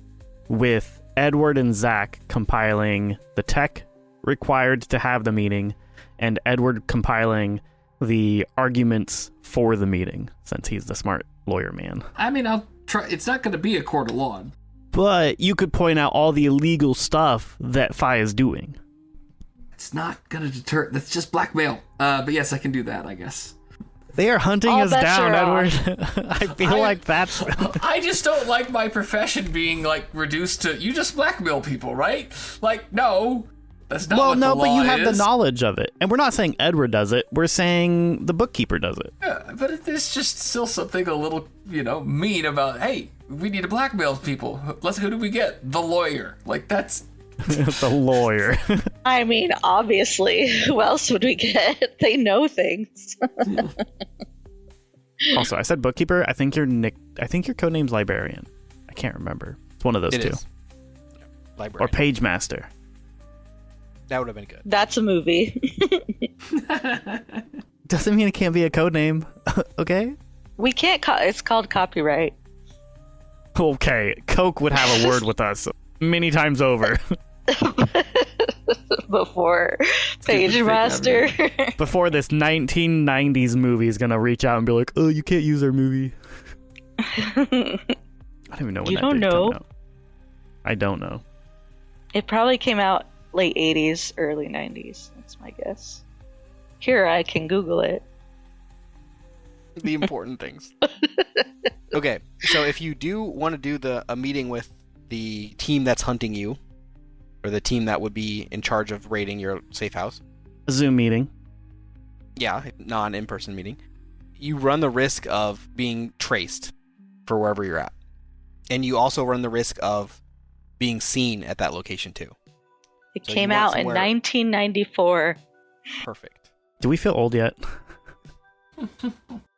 with Edward and Zach compiling the tech required to have the meeting, and Edward compiling the arguments for the meeting, since he's the smart lawyer man. I mean, I'll try. It's not going to be a court of law. But you could point out all the illegal stuff that Phi is doing. It's not going to deter. That's just blackmail. But yes, I can do that, I guess. They are hunting All us bets down, are Edward. I feel like that's... I just don't like my profession being like reduced to you just blackmail people, right? Like, no, that's not. Well, what no, the but law you have the is. knowledge of it. And we're not saying Edward does it. We're saying the bookkeeper does it. Yeah, but there's just still something a little, mean about. Hey, we need to blackmail people. Who do we get? The lawyer. Like that's. The lawyer. I mean, obviously, who else would we get? They know things. Also, I said bookkeeper. I think your codename's librarian. I can't remember. It's one of those It two. is. Or Library. page master. That would have been good. That's a movie. Doesn't mean it can't be a code name. Okay? We can't it's called copyright. Okay. Coke would have a word with us many times over. Before Page Master. Before this 1990s movie is gonna reach out and be like, oh, you can't use our movie. I don't even know when You that don't did know. come out. I don't know. It probably came out late 80s, early 90s. That's my guess. Here, I can Google it. The important things. Okay, so if you do want to do a meeting with the team that's hunting you, or the team that would be in charge of raiding your safe house, A Zoom meeting. yeah, non-in-person meeting, you run the risk of being traced for wherever you're at. And you also run the risk of being seen at that location too. It So came you want out in somewhere- 1994. Perfect. Do we feel old yet?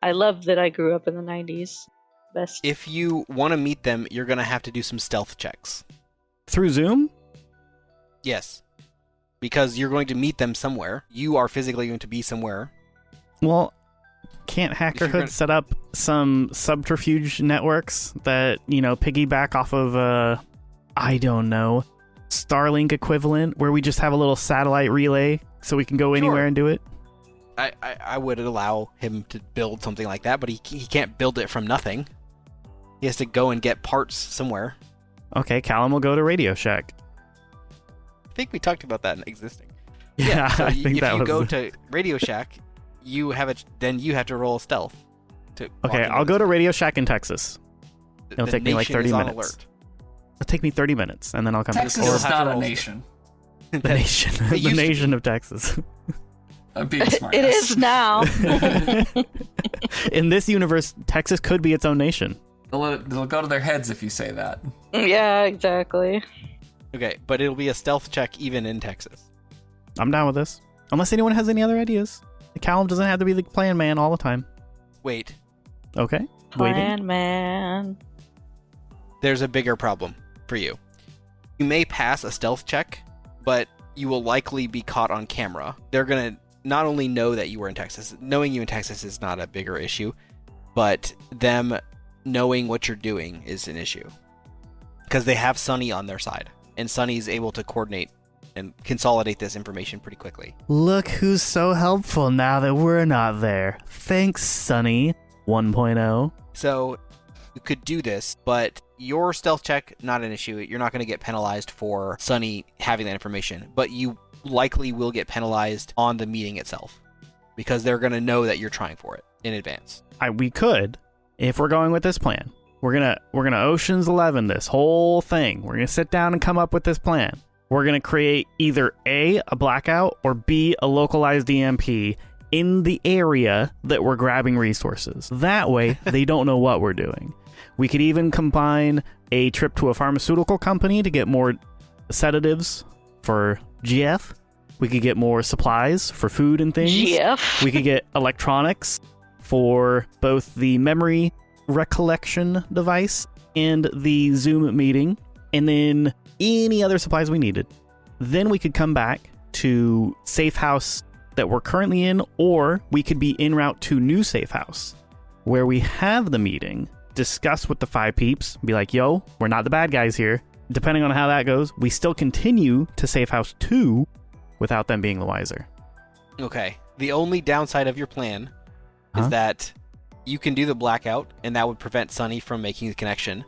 I love that I grew up in the 90s. Best. If you want to meet them, you're going to have to do some stealth checks. Through Zoom? Yes. Because you're going to meet them somewhere. You are physically going to be somewhere. Well, can't you're Hackerhood gonna- set up some subterfuge networks that, piggyback off of, I don't know, Starlink equivalent, where we just have a little satellite relay so we can go anywhere Sure. and do it? I would allow him to build something like that, but he can't build it from nothing. He has to go and get parts somewhere. Okay, Callum will go to Radio Shack. I think we talked about that in existing. Yeah, So I think if that you was... go to Radio Shack, then you have to roll stealth. To walk Okay, into I'll the- go to Radio Shack in Texas. It'll the take me like nation 30 is on minutes. alert. It'll take me 30 minutes, and then I'll come Texas back. Or is have to not a roll nation. The nation, It the used to nation be. of Texas. I'm being smart. It is now. In this universe, Texas could be its own nation. They'll go to their heads if you say that. Yeah, exactly. Okay, but it'll be a stealth check even in Texas. I'm down with this. Unless anyone has any other ideas. Callum doesn't have to be the plan man all the time. Wait, Okay. Waiting. Plan man. there's a bigger problem for you. You may pass a stealth check, but you will likely be caught on camera. They're going to not only know that you were in Texas, knowing you in Texas is not a bigger issue, but them knowing what you're doing is an issue. Because they have Sunny on their side, and Sunny's able to coordinate and consolidate this information pretty quickly. Look who's so helpful now that we're not there. Thanks, Sonny 1.0. So you could do this, but your stealth check, not an issue. You're not going to get penalized for Sunny having that information, but you likely will get penalized on the meeting itself because they're going to know that you're trying for it in advance. We could, if we're going with this plan. We're gonna Ocean's 11 this whole thing. We're gonna sit down and come up with this plan. We're gonna create either A, a blackout, or B, a localized EMP in the area that we're grabbing resources. That way, they don't know what we're doing. We could even combine a trip to a pharmaceutical company to get more sedatives for GF. We could get more supplies for food and things. GF. We could get electronics for both the memory recollection device and the Zoom meeting, and then any other supplies we needed. Then we could come back to safe house that we're currently in, or we could be en route to new safe house where we have the meeting, discuss with the 5 peeps, be like, yo, we're not the bad guys here. Depending on how that goes, we still continue to safe house 2 without them being the wiser. Okay. The only downside of your plan Huh? is that you can do the blackout, and that would prevent Sunny from making the connection.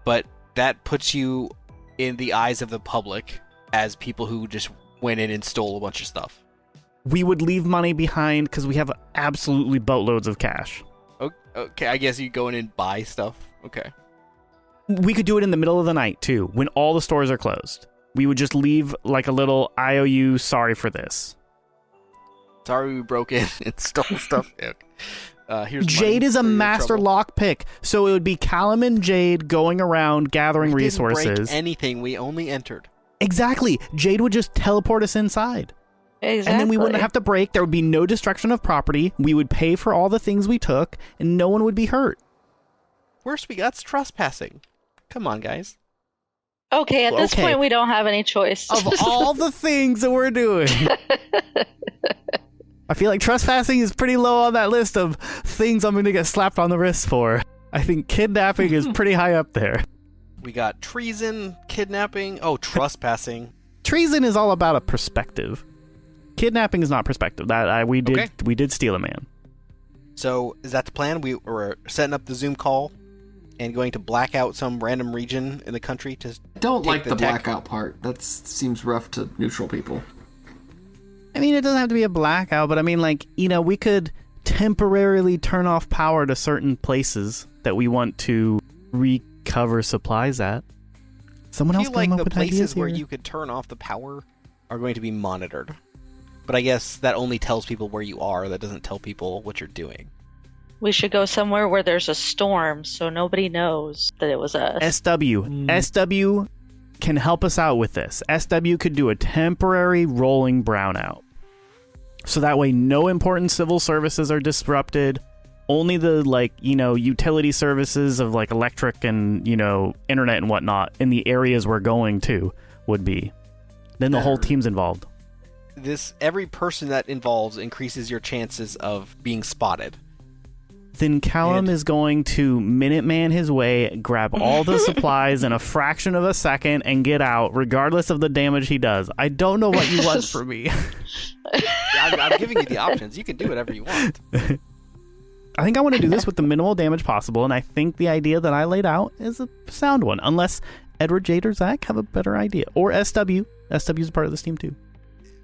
But that puts you in the eyes of the public as people who just went in and stole a bunch of stuff. We would leave money behind because we have absolutely boatloads of cash. Okay, I guess you go in and buy stuff. Okay. We could do it in the middle of the night, too, when all the stores are closed. We would just leave like a little IOU, sorry for this. Sorry we broke in and stole stuff. Okay. Here's Jade money is a for your master trouble. lockpick, so it would be Callum and Jade going around gathering We didn't resources. break anything. We only entered. Exactly. Jade would just teleport us inside. Exactly. And then we wouldn't have to break. There would be no destruction of property. We would pay for all the things we took, and no one would be hurt. Worst, that's trespassing. Come on, guys. Okay, at this Okay. point, we don't have any choice. Of all the things that we're doing, I feel like trespassing is pretty low on that list of things I'm going to get slapped on the wrist for. I think kidnapping is pretty high up there. We got treason, kidnapping, trespassing. Treason is all about a perspective. Kidnapping is not perspective. We did steal a man. So is that the plan? We were setting up the Zoom call and going to black out some random region in the country to Don't take like the tech. blackout part. That seems rough to neutral people. I mean, it doesn't have to be a blackout, but I mean, like, we could temporarily turn off power to certain places that we want to recover supplies at. Someone I else feel come like up the with ideas places where here? you could turn off the power are going to be monitored. But I guess that only tells people where you are. That doesn't tell people what you're doing. We should go somewhere where there's a storm so nobody knows that it was us. SW can help us out with this. SW could do a temporary rolling brownout. So that way no important civil services are disrupted. Only the, utility services of, electric and, internet and whatnot in the areas we're going to would be. Then the whole team's involved. Every person that involves increases your chances of being spotted. Then Callum is going to Minuteman his way, grab all the supplies in a fraction of a second, and get out, regardless of the damage he does. I don't know what you want from me. I'm giving you the options. You can do whatever you want. I think I want to do this with the minimal damage possible, and I think the idea that I laid out is a sound one, unless Edward, Jade, or Zach have a better idea. Or SW. SW's a part of this team, too.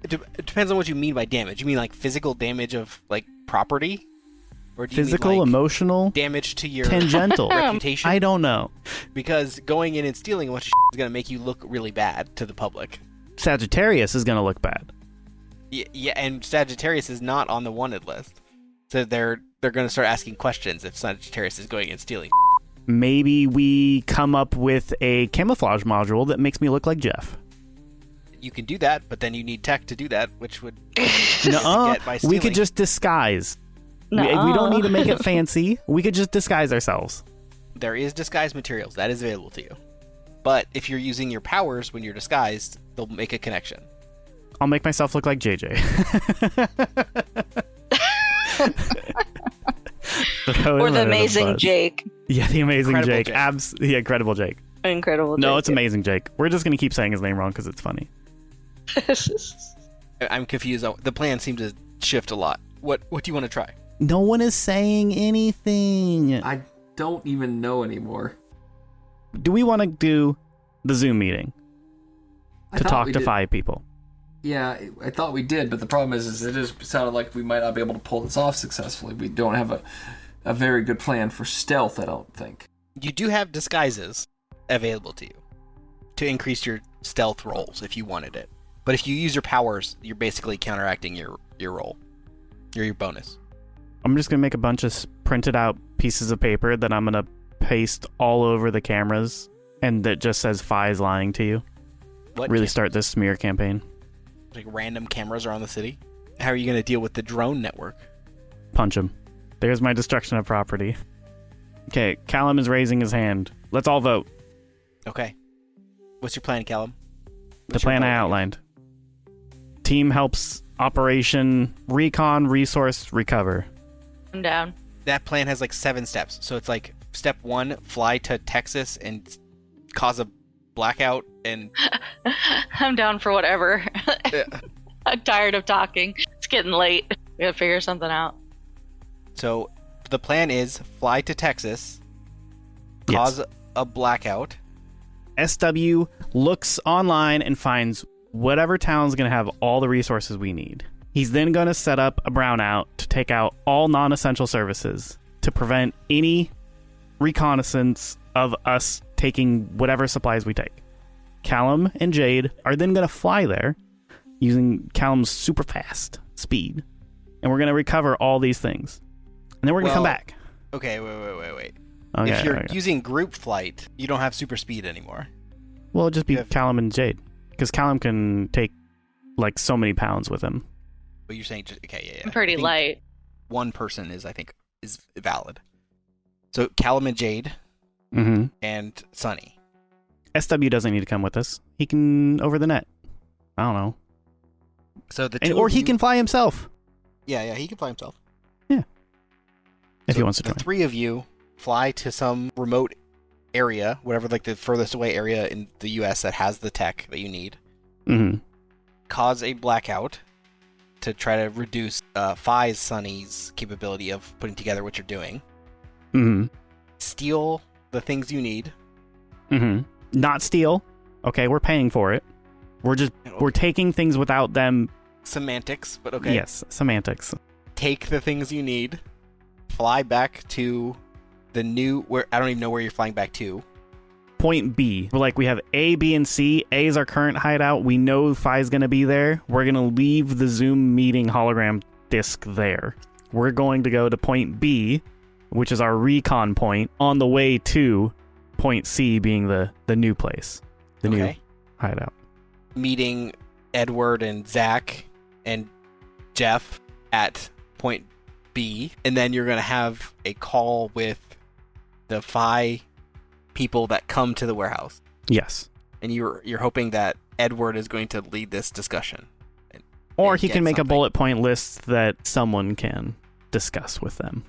It depends on what you mean by damage. You mean, physical damage of, property? Or do you Physical, mean, emotional, damage to your tangential. reputation? I don't know. Because going in and stealing a bunch of is going to make you look really bad to the public. Sagittarius is going to look bad. Yeah, and Sagittarius is not on the wanted list. So they're going to start asking questions if Sagittarius is going and stealing. Maybe we come up with a camouflage module that makes me look like Jeff. You can do that, but then you need tech to do that, which would Nuh-uh. get by We stealing. could just disguise. We Nuh-uh. don't need to make it fancy. We could just disguise ourselves. There is disguise materials. That is available to you. But if you're using your powers when you're disguised, they'll make a connection. I'll make myself look like JJ. Or the amazing Jake. Yeah, the amazing Incredible Jake. Jake. The incredible Jake. Incredible Jake. No, it's amazing Jake. We're just going to keep saying his name wrong because it's funny. I'm confused. The plan seemed to shift a lot. What do you want to try? No one is saying anything. I don't even know anymore. Do we want to do the Zoom meeting I to thought talk we to did. 5 people? Yeah, I thought we did, but the problem is it just sounded like we might not be able to pull this off successfully. We don't have a very good plan for stealth, I don't think. You do have disguises available to you to increase your stealth rolls if you wanted it. But if you use your powers, you're basically counteracting your roll. Your bonus. I'm just going to make a bunch of printed out pieces of paper that I'm going to paste all over the cameras and that just says Fi's lying to you. What Really start this smear campaign. random cameras around the city? How are you going to deal with the drone network? Punch him. There's my destruction of property. Okay, Callum is raising his hand. Let's all vote. Okay. What's your plan, Callum? The What's your plan I vote? outlined. Team helps Operation Recon Resource Recover. I'm down. That plan has 7 steps. So it's step 1, fly to Texas and cause a blackout and I'm down for whatever. Yeah. I'm tired of talking. It's getting late. We gotta figure something out. So the plan is fly to Texas, Yes. cause a blackout. SW looks online and finds whatever town's going to have all the resources we need. He's then going to set up a brownout to take out all non-essential services to prevent any reconnaissance of us taking whatever supplies we take. Callum and Jade are then going to fly there using Callum's super fast speed, and we're going to recover all these things. And then we're going to come Well, back. Okay, wait. Okay, If you're okay. using group flight, you don't have super speed anymore. Well, it'll just be you have- Callum and Jade, because Callum can take so many pounds with him. But you're saying just okay, yeah. I'm pretty I think light. One person is valid. So Callum and Jade Mm-hmm. and Sunny. SW doesn't need to come with us. He can over the net. I don't know. So Or he can fly himself. Yeah, he can fly himself. Yeah. If So he wants to the join. three of you fly to some remote area, whatever like the furthest away area in the US that has the tech that you need. Mm-hmm. Cause a blackout to try to reduce Fi's Sunny's capability of putting together what you're doing. Mm-hmm. Steal the things you need. Mm-hmm. Not steal. Okay, we're paying for it. We're taking things without them. Semantics, but okay. Yes, semantics. Take the things you need. Fly back to the new where I don't even know where you're flying back to. Point B. We have A, B, and C. A is our current hideout. We know Phi's going to be there. We're going to leave the Zoom meeting hologram disk there. We're going to go to point B, which is our recon point, on the way to point C being the new place, the new hideout. Meeting Edward and Zach and Jeff at point B, and then you're going to have a call with the Phi people that come to the warehouse. Yes. And you're hoping that Edward is going to lead this discussion. Or he can make a bullet point list that someone can discuss with them.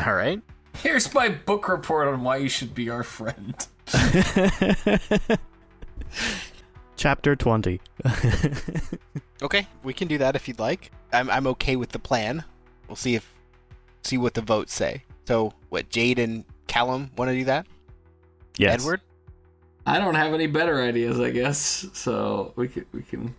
All right. Here's my book report on why you should be our friend. Chapter 20. Okay, we can do that if you'd like. I'm okay with the plan. We'll see what the votes say. So, what, Jade and Callum want to do that? Yes. Edward? I don't have any better ideas, I guess. So we can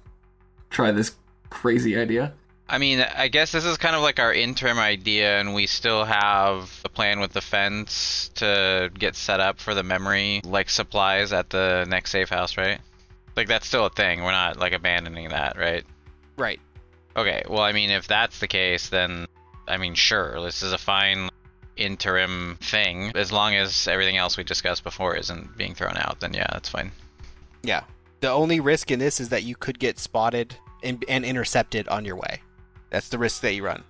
try this crazy idea. I mean, I guess this is kind of like our interim idea, and we still have a plan with the fence to get set up for the memory, like supplies at the next safe house, right? Like, that's still a thing. We're not, like, abandoning that, right? Right. Okay, well, I mean, if that's the case, then, I mean, sure, this is a fine interim thing. As long as everything else we discussed before isn't being thrown out, then yeah, that's fine. Yeah. The only risk in this is that you could get spotted and intercepted on your way. That's the risk that you run.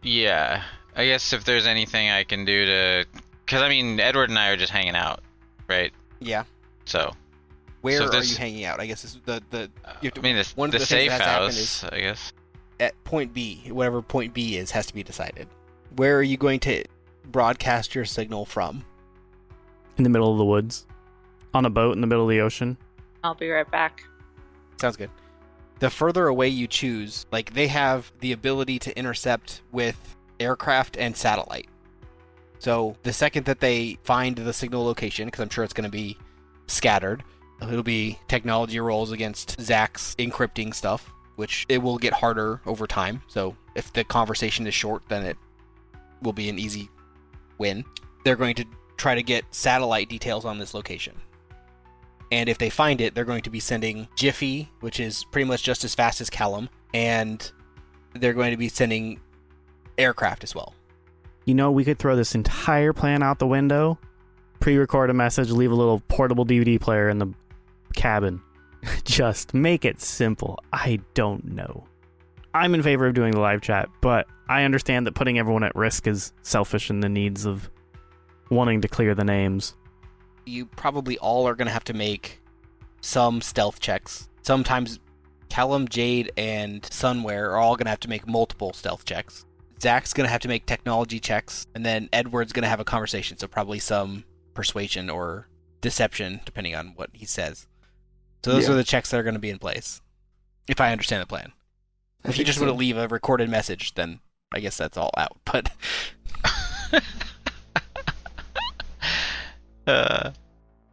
Yeah, I guess if there's anything I can do to... Because, I mean, Edward and I are just hanging out, right? Yeah. So... Where So are you hanging out? I guess this is you have to, I mean, one of the the safe things that has to happen house, is I guess. at point B, whatever point B is, has to be decided. Where are you going to broadcast your signal from? In the middle of the woods. On a boat in the middle of the ocean. I'll be right back. Sounds good. The further away you choose, like they have the ability to intercept with aircraft and satellite. So the second that they find the signal location, because I'm sure it's going to be scattered, it'll be technology rolls against Zach's encrypting stuff, which it will get harder over time. So if the conversation is short, then it will be an easy win. They're going to try to get satellite details on this location. And if they find it, they're going to be sending Jiffy, which is pretty much just as fast as Callum, and they're going to be sending aircraft as well. You know, we could throw this entire plan out the window, pre-record a message, leave a little portable DVD player in the cabin. Just make it simple. I don't know. I'm in favor of doing the live chat, but I understand that putting everyone at risk is selfish in the needs of wanting to clear the names. You probably all are going to have to make some stealth checks. Sometimes Callum, Jade, and Son-ware are all going to have to make multiple stealth checks. Zach's going to have to make technology checks, and then Edward's going to have a conversation, so probably some persuasion or deception, depending on what he says. So those are the checks that are going to be in place, if I understand the plan. If you just want to leave a recorded message, then I guess that's all out. But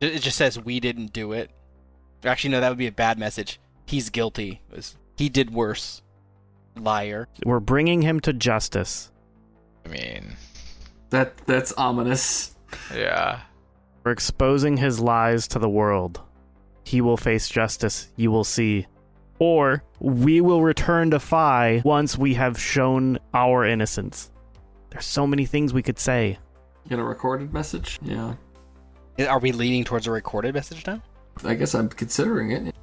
it just says we didn't do it. Actually, no, that would be a bad message. He's guilty. He did worse. Liar. We're bringing him to justice. I mean... That's ominous. Yeah. We're exposing his lies to the world. He will face justice, you will see. Or we will return to Phi once we have shown our innocence. There's so many things we could say. In a recorded message? Yeah. Are we leaning towards a recorded message now? I guess I'm considering it.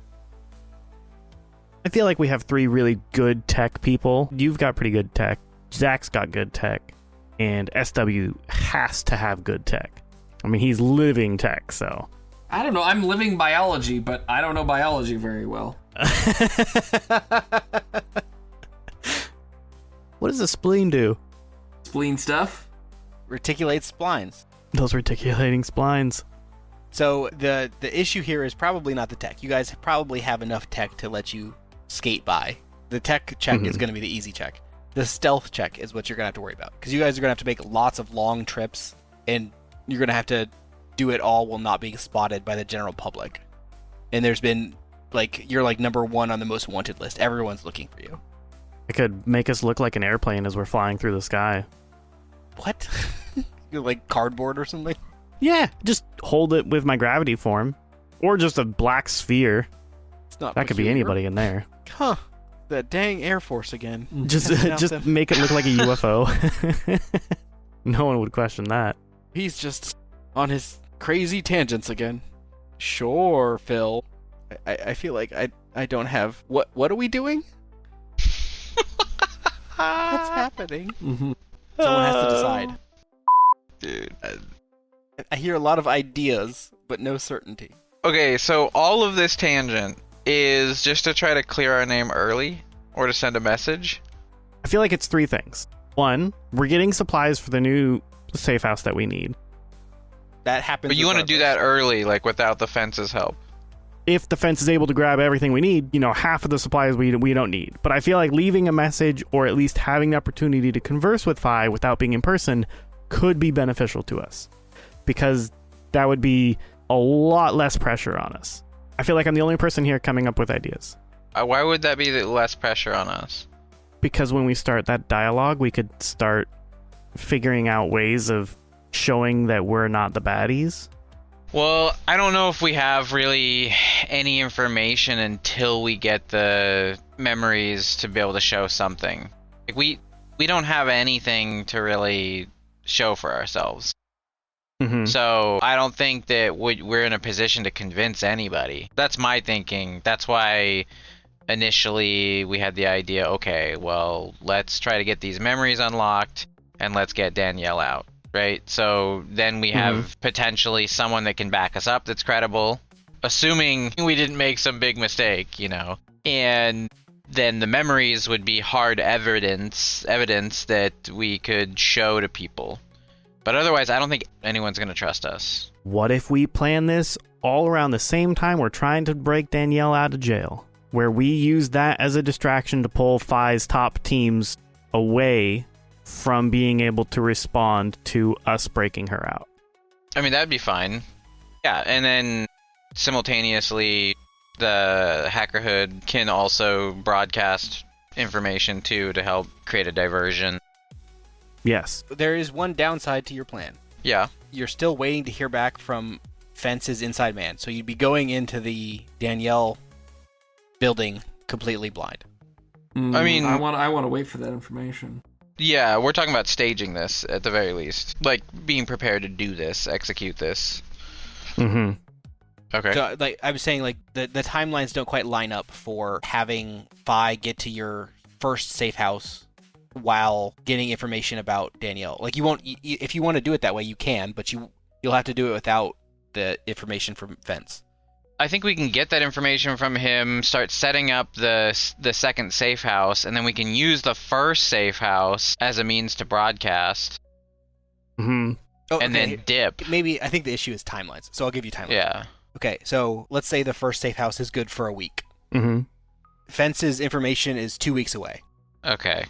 I feel like we have three really good tech people. You've got pretty good tech. Zach's got good tech. And SW has to have good tech. I mean, he's living tech, so... I don't know. I'm living biology, but I don't know biology very well. What does a spleen do? Spleen stuff? Reticulates splines. Those reticulating splines. So the issue here is probably not the tech. You guys probably have enough tech to let you skate by. The tech check is going to be the easy check. The stealth check is what you're going to have to worry about. Because you guys are going to have to make lots of long trips, and you're going to have to do it all while not being spotted by the general public. And there's been, you're number 1 on the most wanted list. Everyone's looking for you. It could make us look like an airplane as we're flying through the sky. What? You're like cardboard or something? Yeah, just hold it with my gravity form. Or just a black sphere. It's not that could be anybody in there. Huh. The dang Air Force again. Just make it look like a UFO. No one would question that. He's just on his crazy tangents again. Sure, Phil. I feel like I don't have... What are we doing? What's happening? Mm-hmm. Someone has to decide. Dude. I hear a lot of ideas, but no certainty. Okay, so all of this tangent is just to try to clear our name early or to send a message? I feel like it's 3 things. 1, we're getting supplies for the new safe house that we need. That happens. But you want to do that early, without the fence's help. If the fence is able to grab everything we need, half of the supplies we don't need. But I feel like leaving a message or at least having the opportunity to converse with Fi without being in person could be beneficial to us. Because that would be a lot less pressure on us. I feel like I'm the only person here coming up with ideas. Why would that be less pressure on us? Because when we start that dialogue, we could start figuring out ways of showing that we're not the baddies. Well, I don't know if we have really any information until we get the memories to be able to show something. We don't have anything to really show for ourselves. Mm-hmm. So I don't think that we're in a position to convince anybody. That's my thinking. That's why initially we had the idea, okay, well, let's try to get these memories unlocked and let's get Danielle out. Right? So then we have potentially someone that can back us up that's credible, assuming we didn't make some big mistake, And then the memories would be hard evidence that we could show to people. But otherwise, I don't think anyone's going to trust us. What if we plan this all around the same time we're trying to break Danielle out of jail? Where we use that as a distraction to pull Fi's top teams away from being able to respond to us breaking her out. I mean, that'd be fine. Yeah, and then simultaneously, the Hackerhood can also broadcast information too to help create a diversion. Yes. There is one downside to your plan. Yeah. You're still waiting to hear back from Fence's inside man, so you'd be going into the Danielle building completely blind. I mean, I want to wait for that information. Yeah, we're talking about staging this at the very least. Being prepared to do this, execute this. Mm-hmm. Okay. So, I was saying, the timelines don't quite line up for having Fi get to your first safe house while getting information about Danielle. You won't, if you want to do it that way, you can, but you'll have to do it without the information from Fence. I think we can get that information from him, start setting up the second safe house, and then we can use the first safe house as a means to broadcast. Mm-hmm. Oh, and then dip. Maybe, I think the issue is timelines, so I'll give you timelines. Yeah. Okay, so let's say the first safe house is good for a week. Mm-hmm. Fence's information is 2 weeks away. Okay.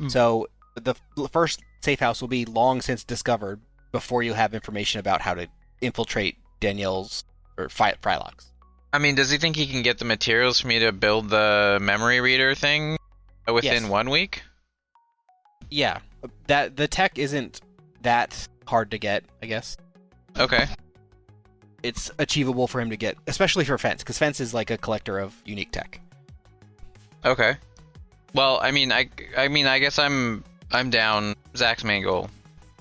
So the first safe house will be long since discovered before you have information about how to infiltrate Danielle's or Frylock's. I mean, does he think he can get the materials for me to build the memory reader thing within 1 week? Yeah, that the tech isn't that hard to get, I guess. Okay. It's achievable for him to get, especially for Fence, because Fence is like a collector of unique tech. Okay. Well, I guess I'm down. Zach's main goal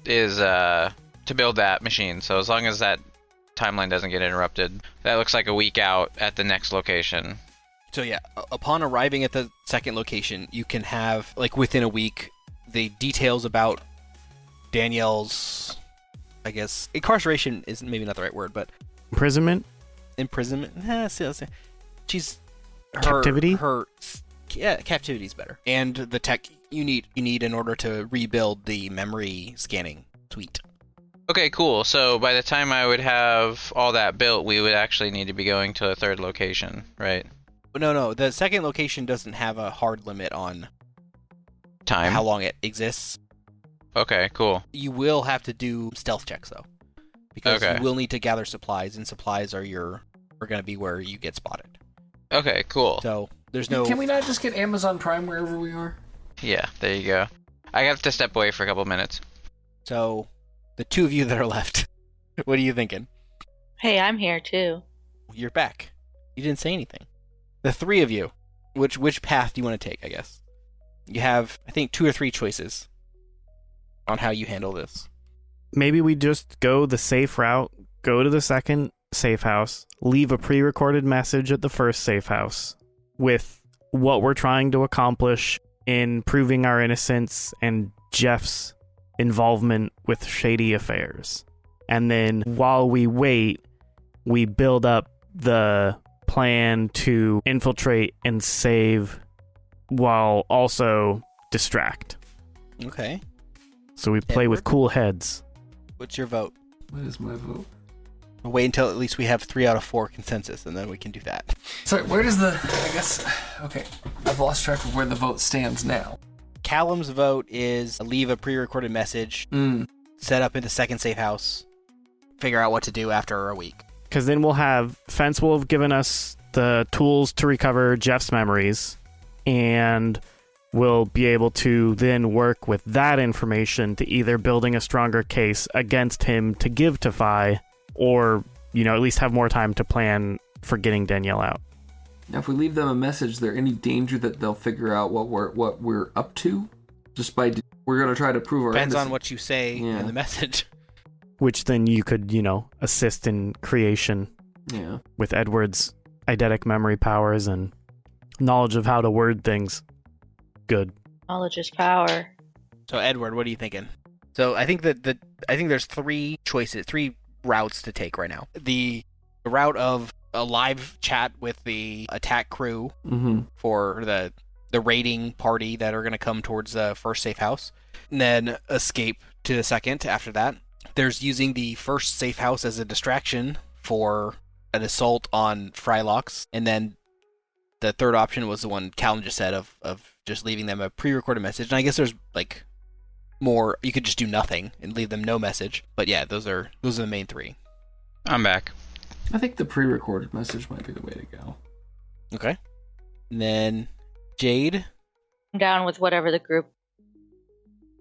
is to build that machine. So as long as that timeline doesn't get interrupted, that looks like a week out at the next location. So yeah, upon arriving at the second location, you can have, within a week, the details about Danielle's, I guess, incarceration isn't maybe not the right word, but Imprisonment? Imprisonment. She's Captivity? Captivity's better. And the tech you need in order to rebuild the memory scanning suite. Okay, cool. So by the time I would have all that built, we would actually need to be going to a third location, right? No. The second location doesn't have a hard limit on Time. how long it exists. Okay, cool. You will have to do stealth checks though, because Okay. you will need to gather supplies, and supplies are going to be where you get spotted. Okay, cool. So there's no. Can we not just get Amazon Prime wherever we are? Yeah, there you go. I have to step away for a couple minutes. So the two of you that are left, what are you thinking? Hey, I'm here too. You're back. You didn't say anything. The three of you, which path do you want to take? I guess you have, I think, 2 or 3 choices on how you handle this. Maybe we just go the safe route, go to the second safe house, leave a pre-recorded message at the first safe house with what we're trying to accomplish in proving our innocence and Jeff's involvement with shady affairs. And then while we wait, we build up the plan to infiltrate and save while also distract. Okay. So we play with Edward? cool heads. What's your vote? What is my vote? We'll wait until at least we have 3 out of 4 consensus, and then we can do that. Sorry, where does I guess, okay, I've lost track of where the vote stands now. Callum's vote is leave a pre-recorded message, set up in the second safe house, figure out what to do after a week. Because then Fence will have given us the tools to recover Jeff's memories, and we'll be able to then work with that information to either building a stronger case against him to give to Fi, or, at least have more time to plan for getting Danielle out. Now, if we leave them a message, is there any danger that they'll figure out what we're up to? Just by we're going to try to prove our Depends on innocence. what you say in the message. Which then you could, assist in creation with Edward's eidetic memory powers and knowledge of how to word things. Good. Knowledge is power. So, Edward, what are you thinking? So, I think there's 3 choices, 3 routes to take right now. The route of a live chat with the attack crew for the raiding party that are going to come towards the first safe house, and then escape to the second after that. There's using the first safe house as a distraction for an assault on Frylock's, and then the third option was the one Callan just said of just leaving them a pre-recorded message. And I guess there's more. You could just do nothing and leave them no message. But yeah, those are the main 3. I'm back. I think the pre-recorded message might be the way to go. Okay. And then Jade. I'm down with whatever the group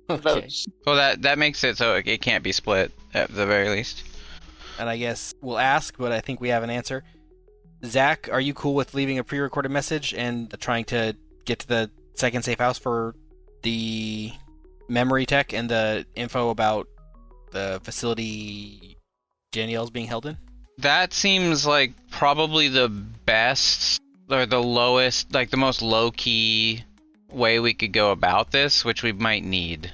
Okay. votes. Well, that makes it so it can't be split at the very least. And I guess we'll ask, but I think we have an answer. Zach, are you cool with leaving a pre-recorded message and trying to get to the second safe house for the memory tech and the info about the facility Danielle's being held in? That seems like probably the best or the lowest, like the most low-key way we could go about this, which we might need.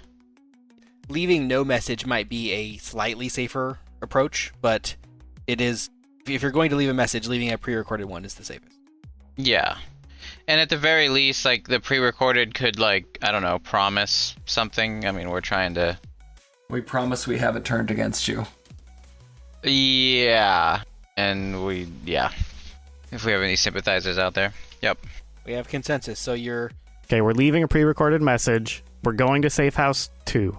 Leaving no message might be a slightly safer approach, but it is, if you're going to leave a message, leaving a pre-recorded one is the safest. Yeah. And at the very least, like, the pre-recorded could, like, I don't know, promise something. I mean, we're trying to... We promise we haven't turned against you. Yeah. And if we have any sympathizers out there. Yep. We have consensus, so you're... Okay, we're leaving a pre-recorded message. We're going to Safe House 2.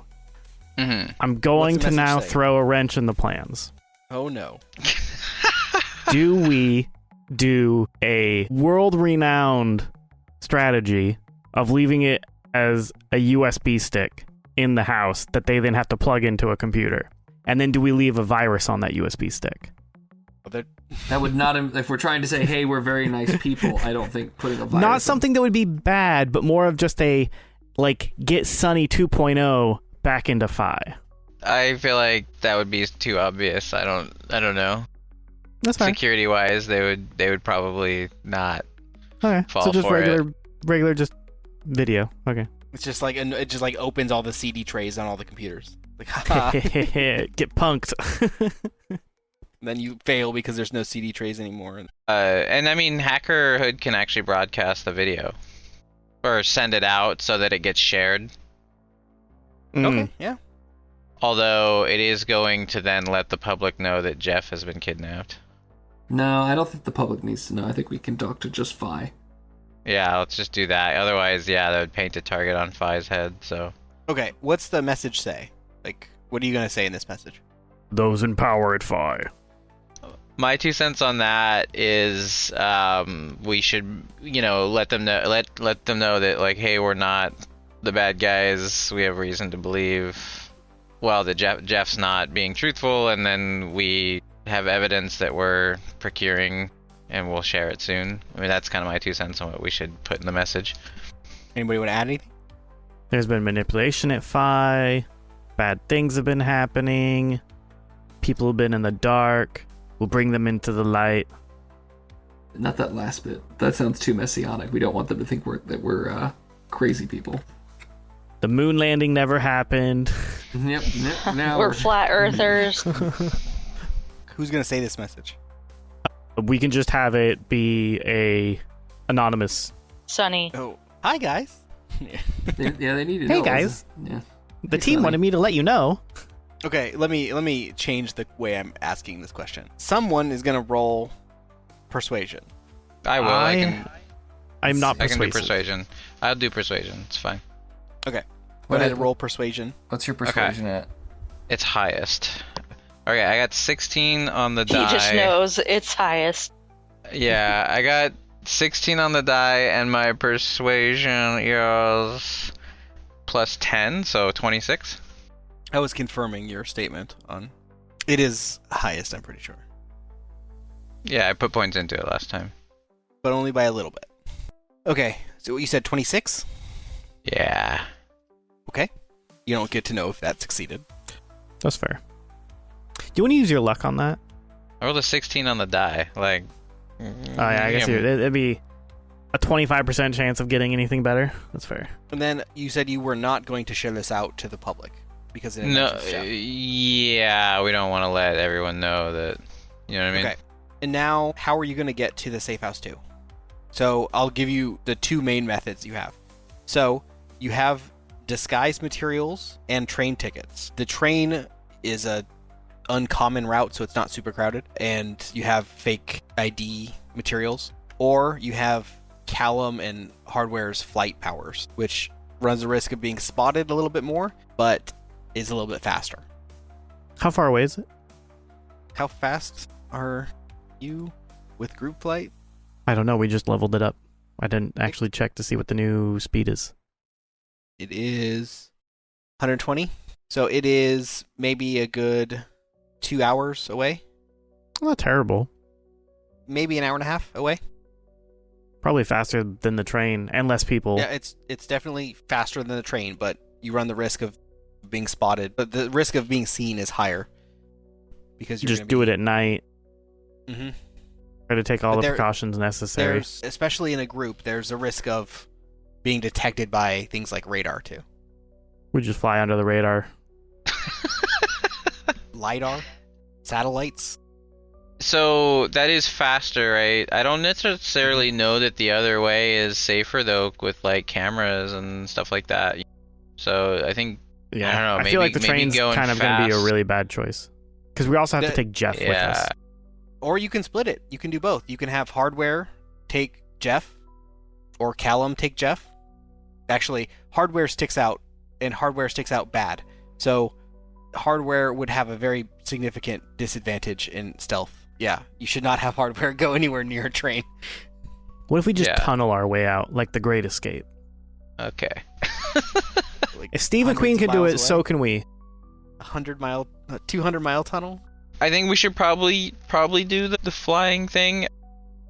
Mm-hmm. I'm going What's to the now message say? throw a wrench in the plans. Oh no. Do we do a world-renowned strategy of leaving it as a USB stick in the house that they then have to plug into a computer? And then do we leave a virus on that USB stick? That would not, if we're trying to say, hey, we're very nice people, I don't think putting a virus Not something that would be bad, but more of just a, get Sunny 2.0 back into Fi. I feel like that would be too obvious. I don't know. That's fine. Security wise, they would probably not Okay. fall So just for regular just video. Okay. It's just like, it just like opens all the CD trays on all the computers. Like, haha. Get punked. Then you fail because there's no CD trays anymore. And I mean, Hackerhood can actually broadcast the video. Or send it out so that it gets shared. Okay, yeah. Although it is going to then let the public know that Jeff has been kidnapped. No, I don't think the public needs to know. I think we can talk to just Fi. Yeah, let's just do that. Otherwise, yeah, that would paint a target on Fi's head, so... Okay, what's the message say? Like, what are you going to say in this message? Those in power at Phi. My 2 cents on that is we should, let them know let them know that, like, hey, we're not the bad guys. We have reason to believe, well, that Jeff's not being truthful, and then we have evidence that we're procuring, and we'll share it soon. I mean, that's kind of my 2 cents on what we should put in the message. Anybody want to add anything? There's been manipulation at Phi. Bad things have been happening. People have been in the dark. We'll bring them into the light. Not that last bit. That sounds too messianic. We don't want them to think we're crazy people. The moon landing never happened. Yep. Now We're flat earthers. Who's going to say this message? We can just have it be a anonymous. Sunny. Oh, hi guys. they need to know. Hey guys. Yeah. The team wanted me to let you know. Okay, let me change the way I'm asking this question. Someone is going to roll persuasion. I will. I'm not I can do persuasive. persuasion. I'll do persuasion. It's fine. Okay. Go ahead and roll persuasion. What's your persuasion at? It's highest. Okay, I got 16 on the He die. just knows it's highest. Yeah, I got 16 on the die, and my persuasion is plus 10, so 26. I was confirming your statement on. It is highest, I'm pretty sure, Yeah, I put points into it last time. but only by a little bit. Okay, so what you said 26? Yeah. Okay. You don't get to know if that succeeded. That's fair. Do you want to use your luck on that? I rolled a 16 on the die. Like. Oh, yeah, I guess it'd be a 25% chance of getting anything better. That's fair. And then you said you were not going to share this out to the public because it No, mentions Jeff. yeah, we don't want to let everyone know that. You know what I mean? Okay. And now, how are you going to get to the safe house 2? So I'll give you the 2 main methods you have. So you have disguise materials and train tickets. The train is a uncommon route, so it's not super crowded, and you have fake ID materials. Or you have Callum and Hardware's flight powers, which runs the risk of being spotted a little bit more, but is a little bit faster. How far away is it? How fast are you with group flight? I don't know. We just leveled it up. I didn't actually check to see what the new speed is. It is 120. So it is maybe a good 2 hours away. Not terrible. Maybe an hour and a half away. Probably faster than the train and less people. Yeah, it's definitely faster than the train, but you run the risk of being spotted. But the risk of being seen is higher because you're Just do it at night. Mm-hmm. Try to take all the precautions necessary. Especially in a group, there's a risk of being detected by things like radar too. We just fly under the radar. LiDAR, satellites. So that is faster, right? I don't necessarily know that the other way is safer though, with like cameras and stuff like that. So I think I don't know. I feel like the train's kind of going to be a fast. really bad choice because we also have to take Jeff with us. Or you can split it. You can do both. You can have Hardware take Jeff, or Callum take Jeff. Actually, Hardware sticks out, and Hardware sticks out bad. So Hardware would have a very significant disadvantage in stealth. Yeah, you should not have Hardware go anywhere near a train. What if we just tunnel our way out, like the Great Escape? Okay. Like If Steve McQueen can do it, so can we. 100-mile, 200-mile tunnel? I think we should probably do the flying thing.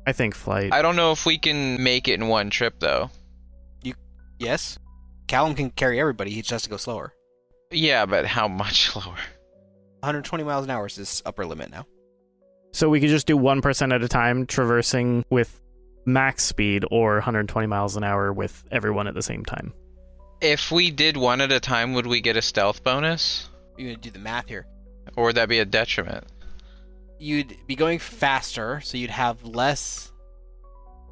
I think flight. I don't know if we can make it in one trip though. Yes. Callum can carry everybody. He just has to go slower. Yeah, but how much slower? 120 miles an hour is his upper limit now. So we could just do 1% at a time, traversing with max speed, or 120 miles an hour with everyone at the same time. If we did one at a time, would we get a stealth bonus? You're going to do the math here. Or would that be a detriment? you'd be going faster, so you'd have less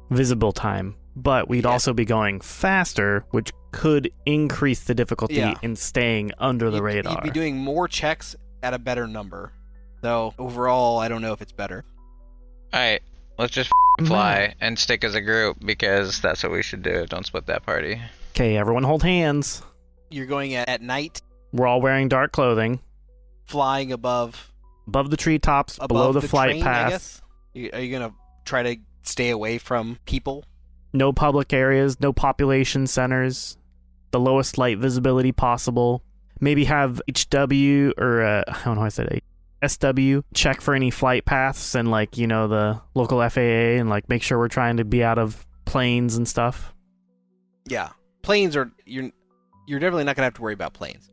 visible time, but we'd also be going faster, which could increase the difficulty in staying under the radar. You'd be doing more checks at a better number. Though overall, I don't know if it's better. All right, let's just fly and stick as a group because that's what we should do. Don't split that party. Okay, everyone hold hands. You're going at night, We're all wearing dark clothing. flying above Above the treetops, below the flight train, path. I guess? Are you going to try to stay away from people? No public areas, no population centers. The lowest light visibility possible. Maybe have HW or I don't know how I said it. SW check for any flight paths and like, you know, the local FAA and like make sure we're trying to be out of planes and stuff. Yeah. Planes are... You're definitely not going to have to worry about planes.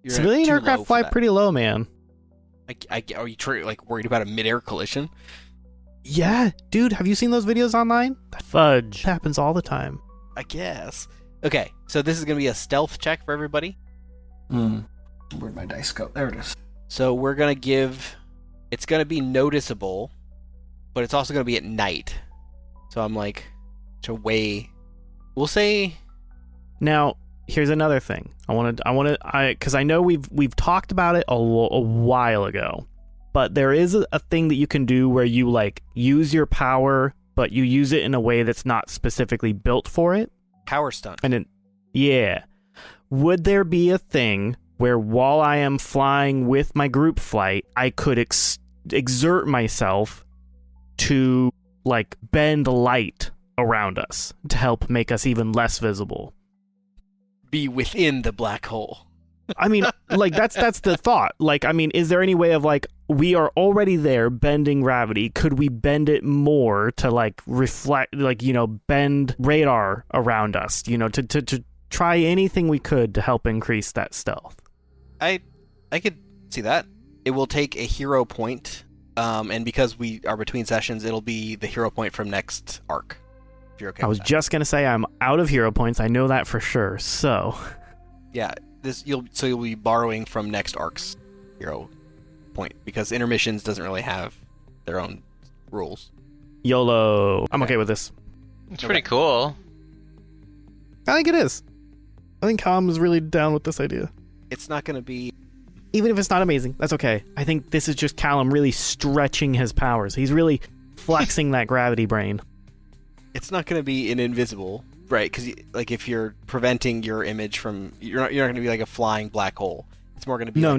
You're Civilian too low aircraft for fly that. pretty low, man. Are you worried about a mid-air collision? Yeah, dude, have you seen those videos online? That fudge happens all the time. I guess. Okay, so this is going to be a stealth check for everybody. Where'd my dice go? There it is. So we're going to give... It's going to be noticeable, but it's also going to be at night. So I'm like, we'll say... Now, here's another thing. Because I know we've talked about it a while ago, but there is a thing that you can do where you like use your power, but you use it in a way that's not specifically built for it. Power stunt. Yeah. Would there be a thing where while I am flying with my group flight, I could exert myself to like bend light around us to help make us even less visible? Be within the black hole. I mean, like that's the thought. Like, I mean, is there any way of like we are already there bending gravity? Could we bend it more to like reflect, like, you know, bend radar around us? You know, to try anything we could to help increase that stealth. I could see that. It will take a hero point, and because we are between sessions, it'll be the hero point from next arc. If you're okay. I was just gonna say I'm out of hero points. I know that for sure. So yeah, you'll be borrowing from next arc's hero point because intermissions doesn't really have their own rules. YOLO. I'm okay with this. It's pretty cool. I think it is. I think Callum is really down with this idea. It's not going to be... Even if it's not amazing, that's okay. I think this is just Callum really stretching his powers. He's really flexing that gravity brain. It's not going to be an invisible, right? Because like if you're preventing your image from... You're not going to be like a flying black hole. It's more going to be a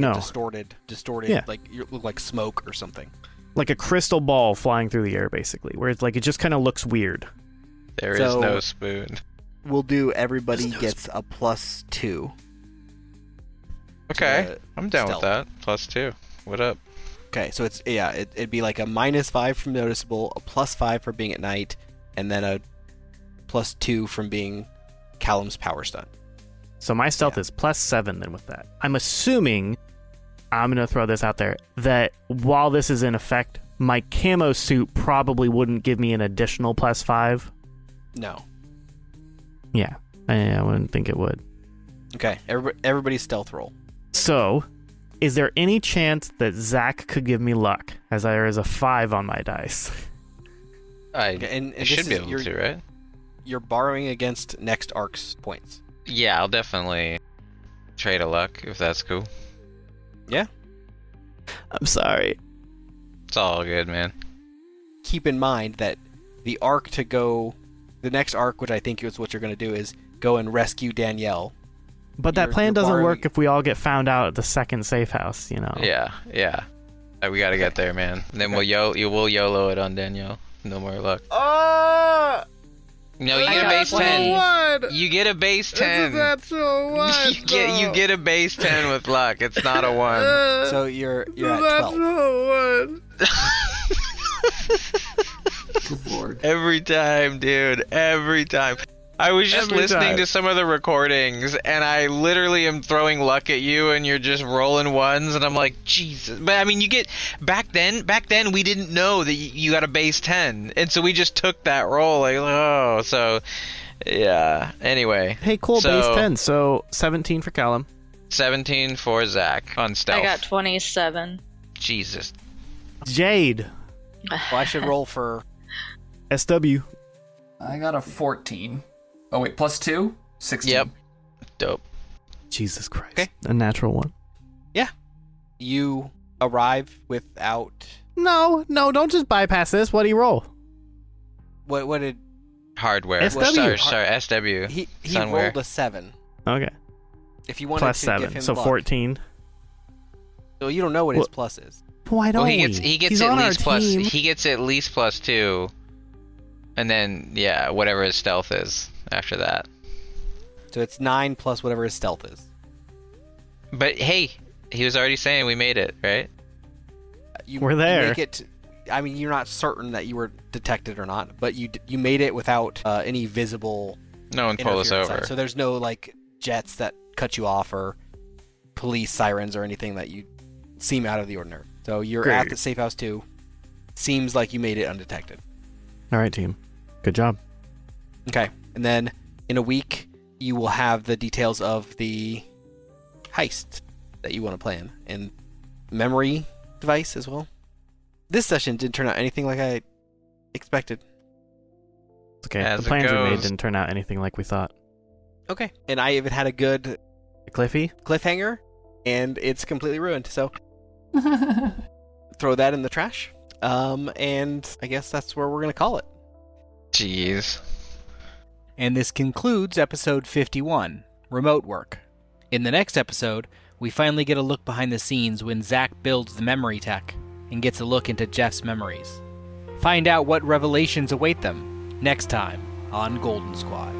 distorted, yeah. like you look like smoke or something. Like a crystal ball flying through the air, basically, where it's like it just kind of looks weird. There is no spoon. We'll do everybody gets a +2. Okay, I'm down stealth. with that. +2. What up? Okay, so it'd be like a -5 from noticeable, a +5 for being at night, and then a +2 from being Callum's power stunt. So my stealth is +7 then with that. I'm assuming, I'm going to throw this out there, that while this is in effect, my camo suit probably wouldn't give me an additional +5. No. Yeah, I wouldn't think it would. Okay, everybody's stealth roll. So, is there any chance that Zach could give me luck, as there is a 5 on my dice? And I should be able to, right? You're borrowing against next arc's points. Yeah, I'll definitely trade a luck if that's cool. Yeah. I'm sorry. It's all good, man. Keep in mind that the next arc, which I think is what you're going to do, is go and rescue Danielle. But that plan doesn't borrowing... work if we all get found out at the second safe house, you know? Yeah. We gotta get there, man. And then we'll YOLO it on Danielle. No more luck. Oh! No, you get a base 10. You get a base 10. Natural one. You get a base 10 with luck. It's not a 1. So you're at 12. Good lord. Every time, dude. Every time. I was just listening to some of the recordings, and I literally am throwing luck at you, and you're just rolling ones, and I'm like, Jesus. But I mean, you get back then we didn't know that you got a base 10, and so we just took that roll, like, oh, so yeah. Anyway. Hey, cool, base 10. So 17 for Callum. 17 for Zach on stealth. I got 27. Jesus. Jade. Well, I should roll for... SW. I got a 14. Oh, wait, plus 2? 16. Yep. Dope. Jesus Christ. Okay. A natural one. You arrive without... No, don't just bypass this. What do you roll? What did... Hardware. SW. Sorry, SW. He Son-ware. rolled a 7. Okay. If you wanted Plus to 7, give him so luck. 14. So you don't know what his plus is. Why don't Well, we? he gets He's at on least our plus. team. He gets at least plus 2, and then whatever his stealth is after that. So it's 9 plus whatever his stealth is. But hey, he was already saying we made it, right? We're there. You make it, I mean, you're not certain that you were detected or not, but you made it without any visible. No one pulled us interference. over. So there's no like jets that cut you off or police sirens or anything that you seem out of the ordinary. So you're Great. at the safe house too. Seems like you made it undetected. All right, team. Good job. Okay, and then in a week you will have the details of the heist that you want to plan and memory device as well. This session didn't turn out anything like I expected. It's okay. As The it plans we made goes. didn't turn out anything like we thought. Okay, and I even had a good Cliffy? cliffhanger, and it's completely ruined. So throw that in the trash. And I guess that's where we're gonna call it. Jeez. And this concludes episode 51, Remote Work. In the next episode, we finally get a look behind the scenes when Zach builds the memory tech and gets a look into Jeff's memories. Find out what revelations await them next time on Golden Squad.